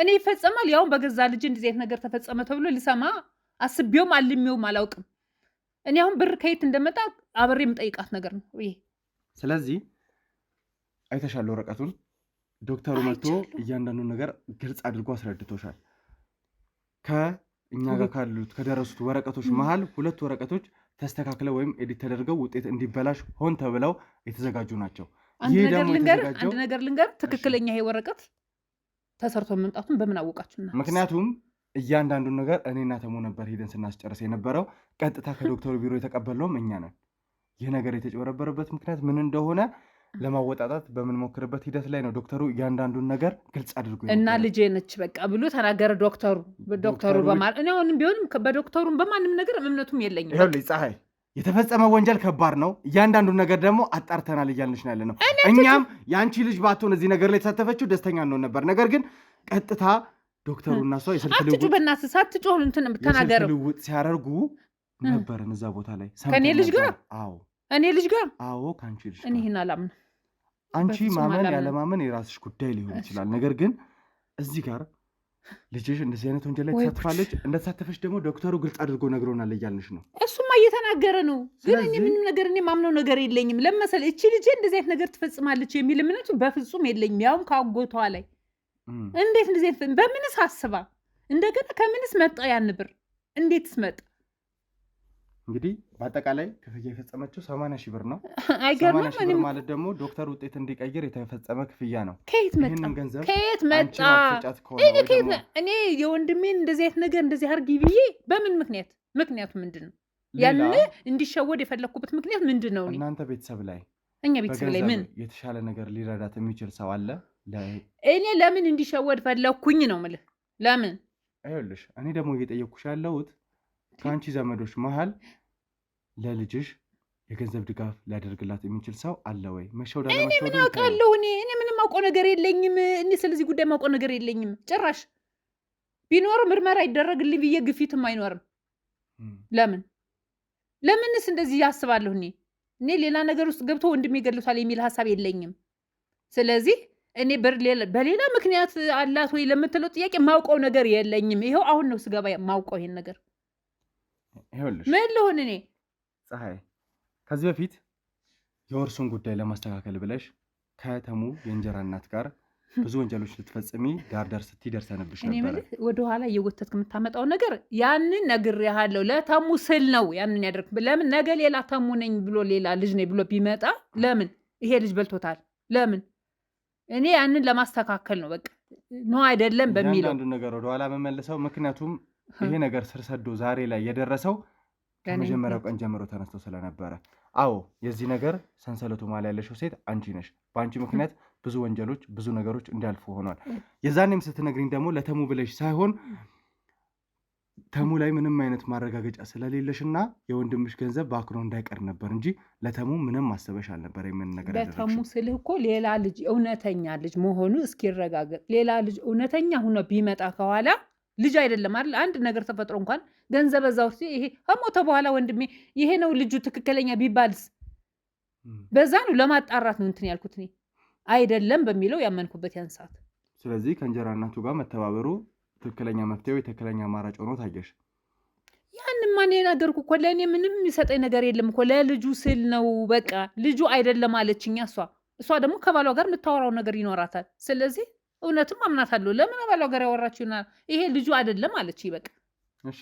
እኔ ይፈጸማል ያውን በገዛ ልጅ እንደዚህ አይነት ነገር ተፈጸመ ተብሎ ልሰማ አስቤውም አልሜውም አላውቅም። እኔ አሁን ብር ከየት እንደመጣ አብሬ የምጠይቃት ነገር ነው ይሄ። ስለዚህ አይተሻል ወረቀቱን። ዶክተሩ መጥቶ እያንዳንዱን ነገር ግልጽ አድርጎ አስረድቶሻል። ከእኛ ጋር ካሉት ከደረሱት ወረቀቶች መሀል 2 ወረቀቶች ተስተካክለው ወይም ኤዲት ተደርገው ውጤት እንዲበላሽ ሆን ተብለው የተዘጋጁ ናቸው። አንድ ነገር ልንገር፣ ትክክለኛ ይሄ ወረቀት ተሰርቶ መምጣቱን በምን አወቃችሁና? ምክንያቱም እያንዳንዱን ነገር እኔና ተሙ ነበር ሄደን ስናስጨርስ የነበረው። ቀጥታ ከዶክተሩ ቢሮ የተቀበልነውም እኛ ነን። ይህ ነገር የተጭበረበረበት ምክንያት ምን እንደሆነ ለማወጣጣት በምንሞክርበት ሂደት ላይ ነው ዶክተሩ እያንዳንዱን ነገር ግልጽ አድርጎ እና ልጄ ነች በቃ ብሎ ተናገረ ዶክተሩ በማለት እኔ አሁንም ቢሆንም በዶክተሩም በማንም ነገር እምነቱም የለኝም። ይኸውልሽ ፀሐይ፣ የተፈጸመ ወንጀል ከባድ ነው። እያንዳንዱን ነገር ደግሞ አጣርተናል እያልንሽ ነው ያለነው። እኛም የአንቺ ልጅ ባትሆን እዚህ ነገር ላይ የተሳተፈችው ደስተኛ እንሆን ነበር። ነገር ግን ቀጥታ ዶክተሩና እሷ የስልክ ልውውጥ ሲያደርጉ ነበርን እዛ ቦታ ላይ ከእኔ ልጅ ጋር። አዎ እኔ ልጅ ጋር? አዎ ከአንቺ ልጅ ጋር። እኔ ይህን አላምንም። አንቺ ማመን ያለማመን የራስሽ ጉዳይ ሊሆን ይችላል። ነገር ግን እዚህ ጋር ልጅሽ እንደዚህ አይነት ወንጀል ላይ ተሳትፋለች። እንደተሳተፈች ደግሞ ዶክተሩ ግልጽ አድርጎ ነግሮናል እያልንሽ ነው። እሱማ እየተናገረ ነው። ግን እኔ ምንም ነገር እኔ ማምነው ነገር የለኝም። ለመሰለ እቺ ልጅ እንደዚህ አይነት ነገር ትፈጽማለች የሚል እምነቱ በፍጹም የለኝም። ያውም ከአጎቷ ላይ እንዴት እንደዚህ አይነት በምንስ አስባ እንደገና ከምንስ መጣ ያን ብር እንዴትስ መጣ? እንግዲህ በአጠቃላይ ክፍያ የፈጸመችው 80 ሺህ ብር ነው። አይገርምም? 80 ሺህ ብር ማለት ደግሞ ዶክተር ውጤት እንዲቀይር የተፈጸመ ክፍያ ነው። ከየት መጣ? እኔ የወንድሜን እንደዚህ አይነት ነገር እንደዚህ አድርጊ ብዬ በምን ምክንያቱ ምንድን ነው? ያን እንዲሸወድ የፈለኩበት ምክንያት ምንድን ነው? እናንተ ቤተሰብ ላይ እኛ ቤተሰብ ላይ ምን የተሻለ ነገር ሊረዳት የሚችል ሰው አለ? እኔ ለምን እንዲሸወድ ፈለኩኝ ነው የምልህ። ለምን? ይኸውልሽ እኔ ደግሞ እየጠየኩሽ ያለሁት ከአንቺ ዘመዶች መሀል ለልጅሽ የገንዘብ ድጋፍ ሊያደርግላት የሚችል ሰው አለ ወይ? እኔ ምን አውቃለሁ? እኔ ምንም አውቀው ነገር የለኝም። እኔ ስለዚህ ጉዳይ ማውቀው ነገር የለኝም ጭራሽ። ቢኖር ምርመራ ይደረግልኝ ብዬ ግፊትም አይኖርም። ለምንስ እንደዚህ ያስባለሁ? እኔ ሌላ ነገር ውስጥ ገብቶ ወንድሜ ይገድሉታል የሚል ሀሳብ የለኝም። ስለዚህ እኔ በሌላ ምክንያት አላት ወይ ለምትለው ጥያቄ ማውቀው ነገር የለኝም። ይኸው አሁን ነው ስገባ ማውቀው ይሄን ነገር። ምን ልሆን እኔ? ፀሐይ፣ ከዚህ በፊት የወርሱን ጉዳይ ለማስተካከል ብለሽ ከተሙ የእንጀራ እናት ጋር ብዙ ወንጀሎች ልትፈጽሚ ዳር ስትደርሰንብሽ ነበር። ወደኋላ እየጎተትክ የምታመጣው ነገር ያንን ነግሬሃለሁ። ለተሙ ስል ነው ያንን ያደርግ። ለምን ነገ ሌላ ተሙ ነኝ ብሎ ሌላ ልጅ ነኝ ብሎ ቢመጣ ለምን ይሄ ልጅ በልቶታል? ለምን እኔ ያንን ለማስተካከል ነው። በቃ ነው አይደለም በሚለው አንዱ ነገር ወደኋላ መመልሰው። ምክንያቱም ይሄ ነገር ስር ሰዶ ዛሬ ላይ የደረሰው ከመጀመሪያው ቀን ጀምሮ ተነስቶ ስለነበረ። አዎ የዚህ ነገር ሰንሰለቱ ማለ ያለሽው ሴት አንቺ ነሽ። በአንቺ ምክንያት ብዙ ወንጀሎች፣ ብዙ ነገሮች እንዲያልፉ ሆኗል። የዛኔም ስትነግሪኝ ደግሞ ለተሙ ብለሽ ሳይሆን ተሙ ላይ ምንም አይነት ማረጋገጫ ስለሌለሽና የወንድምሽ ገንዘብ በአክኖ እንዳይቀር ነበር እንጂ ለተሙ ምንም ማሰበሽ አልነበር። የምን ነገር ለተሙ ስልህ እኮ ሌላ ልጅ እውነተኛ ልጅ መሆኑ እስኪረጋገጥ ሌላ ልጅ እውነተኛ ሆኖ ቢመጣ ከኋላ ልጅ አይደለም አይደል? አንድ ነገር ተፈጥሮ እንኳን ገንዘብ እዛው ይሄ ከሞተ በኋላ ወንድሜ ይሄ ነው ልጁ ትክክለኛ ቢባልስ በዛ ነው ለማጣራት ነው እንትን ያልኩት እኔ አይደለም በሚለው ያመንኩበት ያን ሰዓት። ስለዚህ ከእንጀራ እናቱ ጋር መተባበሩ ትክክለኛ መፍትሄው የትክክለኛ አማራጭ ሆኖ ታየሽ። ያንን ማን የናገርኩ እኮ ለእኔ ምንም የሚሰጠኝ ነገር የለም እኮ ለልጁ ስል ነው። በቃ ልጁ አይደለም አለችኝ እሷ ደግሞ ከባሏ ጋር የምታወራው ነገር ይኖራታል። ስለዚህ እውነትም አምናታለሁ። ለምን ባሏ ጋር ያወራችው ይሄ ልጁ አይደለም አለች። በቃ እሺ።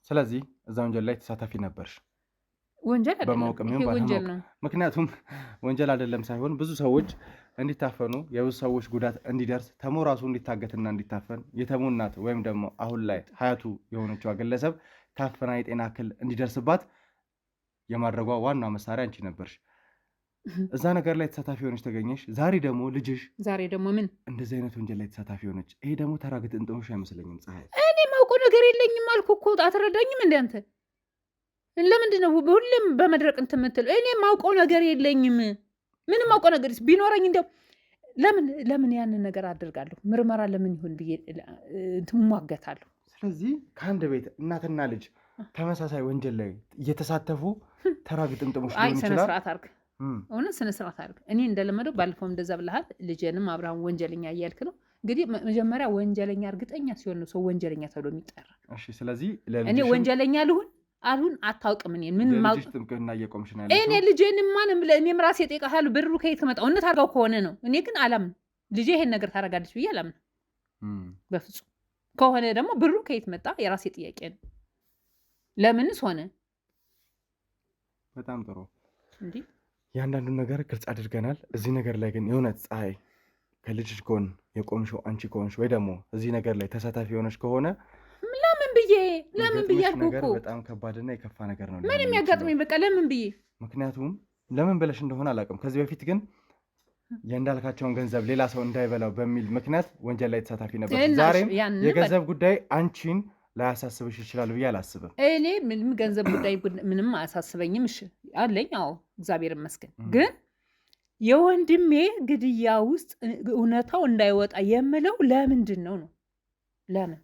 ስለዚህ እዛ ወንጀል ላይ ተሳታፊ ነበርሽ? ወንጀል አይደለም በማወቅም ይሁን ባለማወቅ። ምክንያቱም ወንጀል አይደለም ሳይሆን ብዙ ሰዎች እንዲታፈኑ የብዙ ሰዎች ጉዳት እንዲደርስ ተሙ ራሱ እንዲታገትና እንዲታፈን የተሙ እናት ወይም ደግሞ አሁን ላይ ሀያቱ የሆነችዋ ግለሰብ ታፈና የጤና እክል እንዲደርስባት የማድረጓ ዋና መሳሪያ አንቺ ነበርሽ። እዛ ነገር ላይ ተሳታፊ ሆነች ተገኘሽ። ዛሬ ደግሞ ልጅሽ ምን እንደዚህ አይነት ወንጀል ላይ ተሳታፊ ሆነች። ይሄ ደግሞ ተራ ግጥምጥሞሽ አይመስለኝም ፀሐይ። እኔ ማውቀው ነገር የለኝም አልኩ እኮ አትረዳኝም እንዴ አንተ? ለምንድን ነው ሁሌም በመድረቅ እንትን የምትለው? እኔ ማውቀው ነገር የለኝም። ምንም ማውቀው ነገር ቢኖረኝ እንደው ለምን ያንን ነገር አድርጋለሁ? ምርመራ ለምን ይሁን ብዬ ትሟገታለሁ። ስለዚህ ከአንድ ቤት እናትና ልጅ ተመሳሳይ ወንጀል ላይ እየተሳተፉ ተራ ግጥምጥሞች ሊሆን ይችላል። ስነ ስርዓት አድርግ፣ እውነት ስነ ስርዓት አድርግ። እኔ እንደለመደው ባለፈው እንደዛ ብለሃል። ልጄንም አብርሃም ወንጀለኛ እያልክ ነው። እንግዲህ መጀመሪያ ወንጀለኛ እርግጠኛ ሲሆን ነው ሰው ወንጀለኛ ተብሎ የሚጠራ። እሺ፣ ስለዚህ እኔ ወንጀለኛ አልሁን አታውቅም። ምን ማውቅ ጥምቅና እየቆምሽ ነው ያለሽው። እኔ ልጄን ማንም እኔም ራሴ እጠይቃለሁ። ብሩ ከየት መጣው? እውነት አድርጋው ከሆነ ነው። እኔ ግን አላምን። ልጄ ይሄን ነገር ታደርጋለች ብዬ አላምን በፍጹም። ከሆነ ደግሞ ብሩ ከየት መጣ? የራሴ ጥያቄ ነው። ለምንስ ሆነ? በጣም ጥሩ። እንዴ ያንዳንዱን ነገር ግልጽ አድርገናል። እዚህ ነገር ላይ ግን የእውነት ፀሐይ ከልጅሽ ጎን የቆምሽው አንቺ ከሆንሽ ወይ ደግሞ እዚህ ነገር ላይ ተሳታፊ የሆነች ከሆነ ለምን ብዬ አልኩህ እኮ በጣም ከባድና የከፋ ነገር ነው። ምን የሚያጋጥመኝ በቃ ለምን ብዬ ምክንያቱም ለምን ብለሽ እንደሆነ አላውቅም። ከዚህ በፊት ግን የእንዳልካቸውን ገንዘብ ሌላ ሰው እንዳይበላው በሚል ምክንያት ወንጀል ላይ ተሳታፊ ነበር። ዛሬም የገንዘብ ጉዳይ አንቺን ላያሳስብሽ ይችላል ብዬ አላስብም። እኔ ምንም ገንዘብ ጉዳይ ምንም አያሳስበኝም። እሺ አለኝ፣ አዎ እግዚአብሔር ይመስገን። ግን የወንድሜ ግድያ ውስጥ እውነታው እንዳይወጣ የምለው ለምንድን ነው? ለምን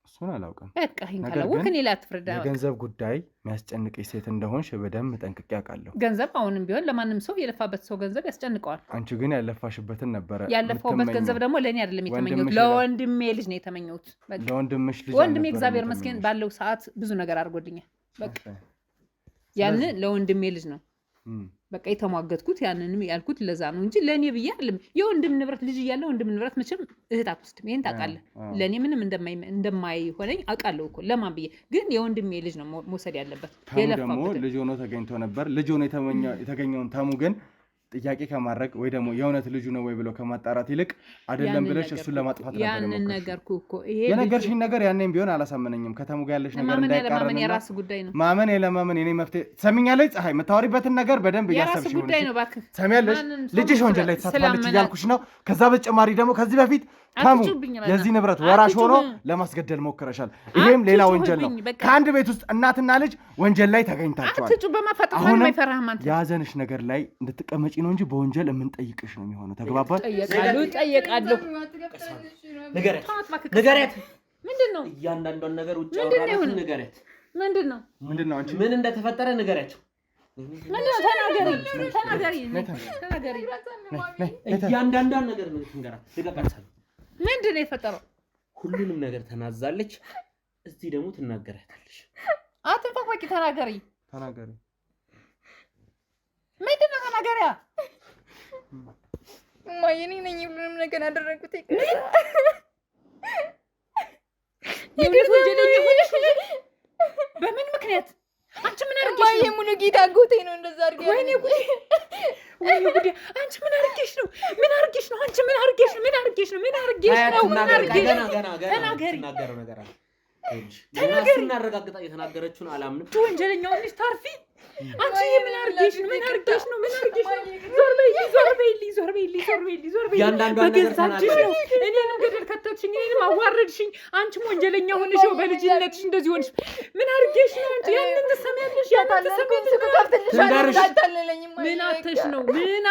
እሱን አላውቅም። በቃ ይሄን ካላወቅ እኔ ላትፍረዳ። የገንዘብ ጉዳይ የሚያስጨንቅሽ ሴት እንደሆንሽ በደንብ ጠንቅቄ አውቃለሁ። ገንዘብ አሁንም ቢሆን ለማንም ሰው የለፋበት ሰው ገንዘብ ያስጨንቀዋል። አንቺ ግን ያለፋሽበትን ነበረ። ያለፋውበት ገንዘብ ደግሞ ለእኔ አይደለም የተመኘሁት፣ ለወንድሜ ልጅ ነው የተመኘሁት። ለወንድምሽ ልጅ ወንድሜ እግዚአብሔር ይመስገን ባለው ሰዓት ብዙ ነገር አድርጎልኛል። በቃ ያንን ለወንድሜ ልጅ ነው በቃ የተሟገትኩት። ያንንም ያልኩት ለዛ ነው እንጂ ለእኔ ብዬ አይደለም። የወንድም ንብረት ልጅ እያለ ወንድም ንብረት መቼም እህት አትወስድም። ይሄን ታውቃለህ። ለእኔ ምንም እንደማይሆነኝ አውቃለሁ እኮ። ለማን ብዬ ግን የወንድሜ ልጅ ነው መውሰድ ያለበት። ደግሞ ልጅ ሆኖ ተገኝቶ ነበር። ልጅ ሆኖ የተገኘውን ተሙ ግን ጥያቄ ከማድረግ ወይ ደግሞ የእውነት ልጁ ነው ወይ ብሎ ከማጣራት ይልቅ አይደለም ብለሽ እሱን ለማጥፋት ነበር ያንን ነገርኩ እኮ። ይሄ የነገርሽኝ ነገር ያኔም ቢሆን አላሳመነኝም። ከተሙ ጋር ያለሽ ነገር እንዳይቃረን የራስ ጉዳይ ነው። ማመን የለማመን የኔ መፍትሄ ትሰሚኛለሽ ፀሐይ? የምታወሪበትን ነገር በደንብ እያሰብሽ ነው። ጉዳይ ነው እባክህ። ትሰሚያለሽ? ልጅሽ ወንጀል ላይ ተሳትፋለች እያልኩሽ ነው። ከዛ በተጨማሪ ደግሞ ከዚህ በፊት ተሙ የዚህ ንብረት ወራሽ ሆኖ ለማስገደል ሞክረሻል። ይሄም ሌላ ወንጀል ነው። ከአንድ ቤት ውስጥ እናትና ልጅ ወንጀል ላይ ተገኝታችኋል። አሁንም የያዘንሽ ነገር ላይ እንድትቀመጪ ነው እንጂ በወንጀል የምንጠይቅሽ ነው የሚሆነው። ተግባባል? ጠየቃለሁ። ንገሪያት። ምንድን ነው እያንዳንዷን ነገር ውጭ አውራራት። ንገሪያት። ምንድን ነው አንቺ ምን እንደተፈጠረ ንገሪያቸው። ተናገሪ። እያንዳንዷን ነገር ነው ትንገራት። ልቀቃት። ምንድን ነው የፈጠረው? ሁሉንም ነገር ተናዛለች። እዚህ ደግሞ ትናገራታለች። አትንፋፋቂ። ተናገሪ። ምንድን ነው ተናገሪያ? እማዬ እኔ ነኝ ሁሉንም ነገር ያደረኩት። በምን ምክንያት? አንቺ ምን አድርገሽ ነው? እማዬ ሙሉ ጌታ አጎቴ ነው እንደዛ አድርገሽ። ወይኔ ጉዴ! አንቺ ምን አድርገሽ ነው? አንቺ ምን አድርገሽ ነው? ተናገረው ነገር አለ። ተናገሪ። እናረጋግጣ። የተናገረችውን አላምንም። ወንጀለኛው ልጅ ታርፊ። አንቺ ምን አድርገሽ ነው? ዞር በይልኝ። ያንዳንዷን ነገር ተናገሪ። እኔንም ገደል ከተትሽኝ፣ እኔንም አዋረድሽኝ። አንቺም ወንጀለኛ ሆነሽ በልጅነትሽ እንደዚህ ሆነሽ ምን አድርገሽ ነው? አንቺ ያንን ትሰሚያለሽ? ምን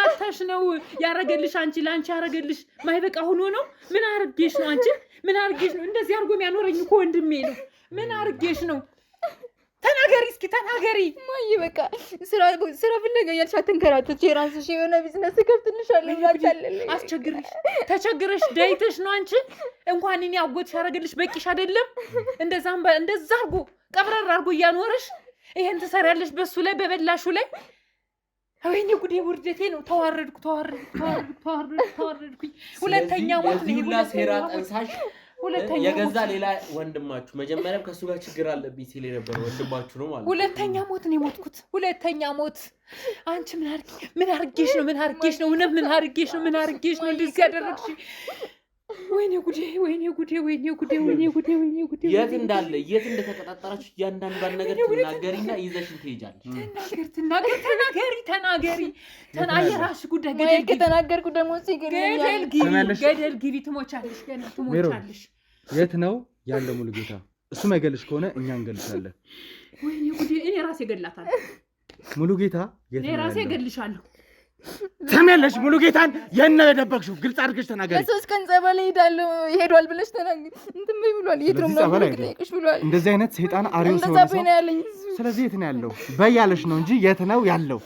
አተሽ ነው ያረገልሽ? አንቺ ለአንቺ ያረገልሽ ማይበቃ ሆኖ ነው? ምን አድርገሽ ነው? አንቺ ምን አድርገሽ ነው? እንደዚህ አድርጎ የሚያኖረኝ እኮ ወንድሜ ነው። ምን አድርገሽ ነው? ተናገሪ እስኪ ተናገሪ። ማይ በቃ ስራ ፍለጋ ያልሽ አትንከራተች። የራስሽ የሆነ ቢዝነስ ከፍትልሻለሁ። ተቸግረሽ ዳይተሽ ነው አንቺ። እንኳን እኔ አጎትሽ ያደረገልሽ በቂሽ አይደለም? እንደዛ አድርጎ ቀብረር አድርጎ እያኖረሽ ይሄን ትሰሪያለሽ በሱ ላይ በበላሹ ላይ። ወይኔ ጉዴ! ውርደቴ ነው። ተዋረድኩኝ። ሁለተኛ ሞት ነው። ሁላ ሴራ ጠንሳሽ የገዛ ሌላ ወንድማችሁ መጀመሪያም ከሱ ጋር ችግር አለብኝ ሲል የነበረ ወንድማችሁ ነው ማለት። ሁለተኛ ሞት ነው የሞትኩት። ሁለተኛ ሞት። አንቺ ምን አርጌሽ ነው? እውነት ምን አርጌሽ ነው እንደዚህ ያደረግሽ? ወይኔ ጉዴ ወይኔ ጉዴ ወይኔ ጉዴ ወይኔ ጉዴ ወይኔ ጉዴ የት እንዳለ የት እንደተቀጣጠራችሁ እያንዳንዷን ነገር ትናገሪና ይዘሽን ትሄጃለሽ። ተናገሪ የራስሽ ጉዳይ። ገደል ከተናገርኩ ደግሞ ገደል ግቢ ትሞቻለሽ፣ ገና ትሞቻለሽ። የት ነው ያለው ሙሉጌታ? እሱ ማይገልሽ ከሆነ እኛ እንገልሻለን። ወይኔ ጉዴ እኔ ራሴ እገላታለሁ። ሙሉጌታ የት ነው? እኔ ራሴ እገልሻለሁ። ተመለሽ። ሙሉጌታን የነ የደበቅሽው ግልጽ አድርገሽ ተናገሪ። ለሶስት ቀን ጸበል ይሄዳል ብለሽ ተናገሪ። እንትን በይ ብሏል። የት ነው የምጠይቅሽ ብሏል። እንደዚህ አይነት ሰይጣን አሪው ሰው ነው ያለኝ። ስለዚህ የት ነው ያለው በያለሽ ነው እንጂ የት ነው ያለው?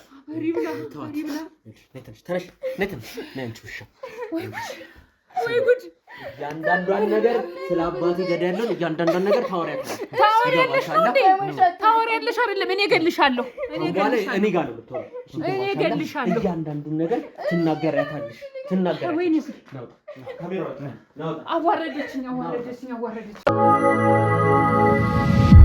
ወይ ጉድ! እያንዳንዷን ነገር ስለ አባቴ ገዳያለሁ። እያንዳንዷን ነገር ታወሪያለሽ አይደለም? እኔ እገልሻለሁ። እኔ ጋር ነው እኔ እገልሻለሁ። እያንዳንዱን ነገር ትናገሪያታለሽ። አዋረደችኝ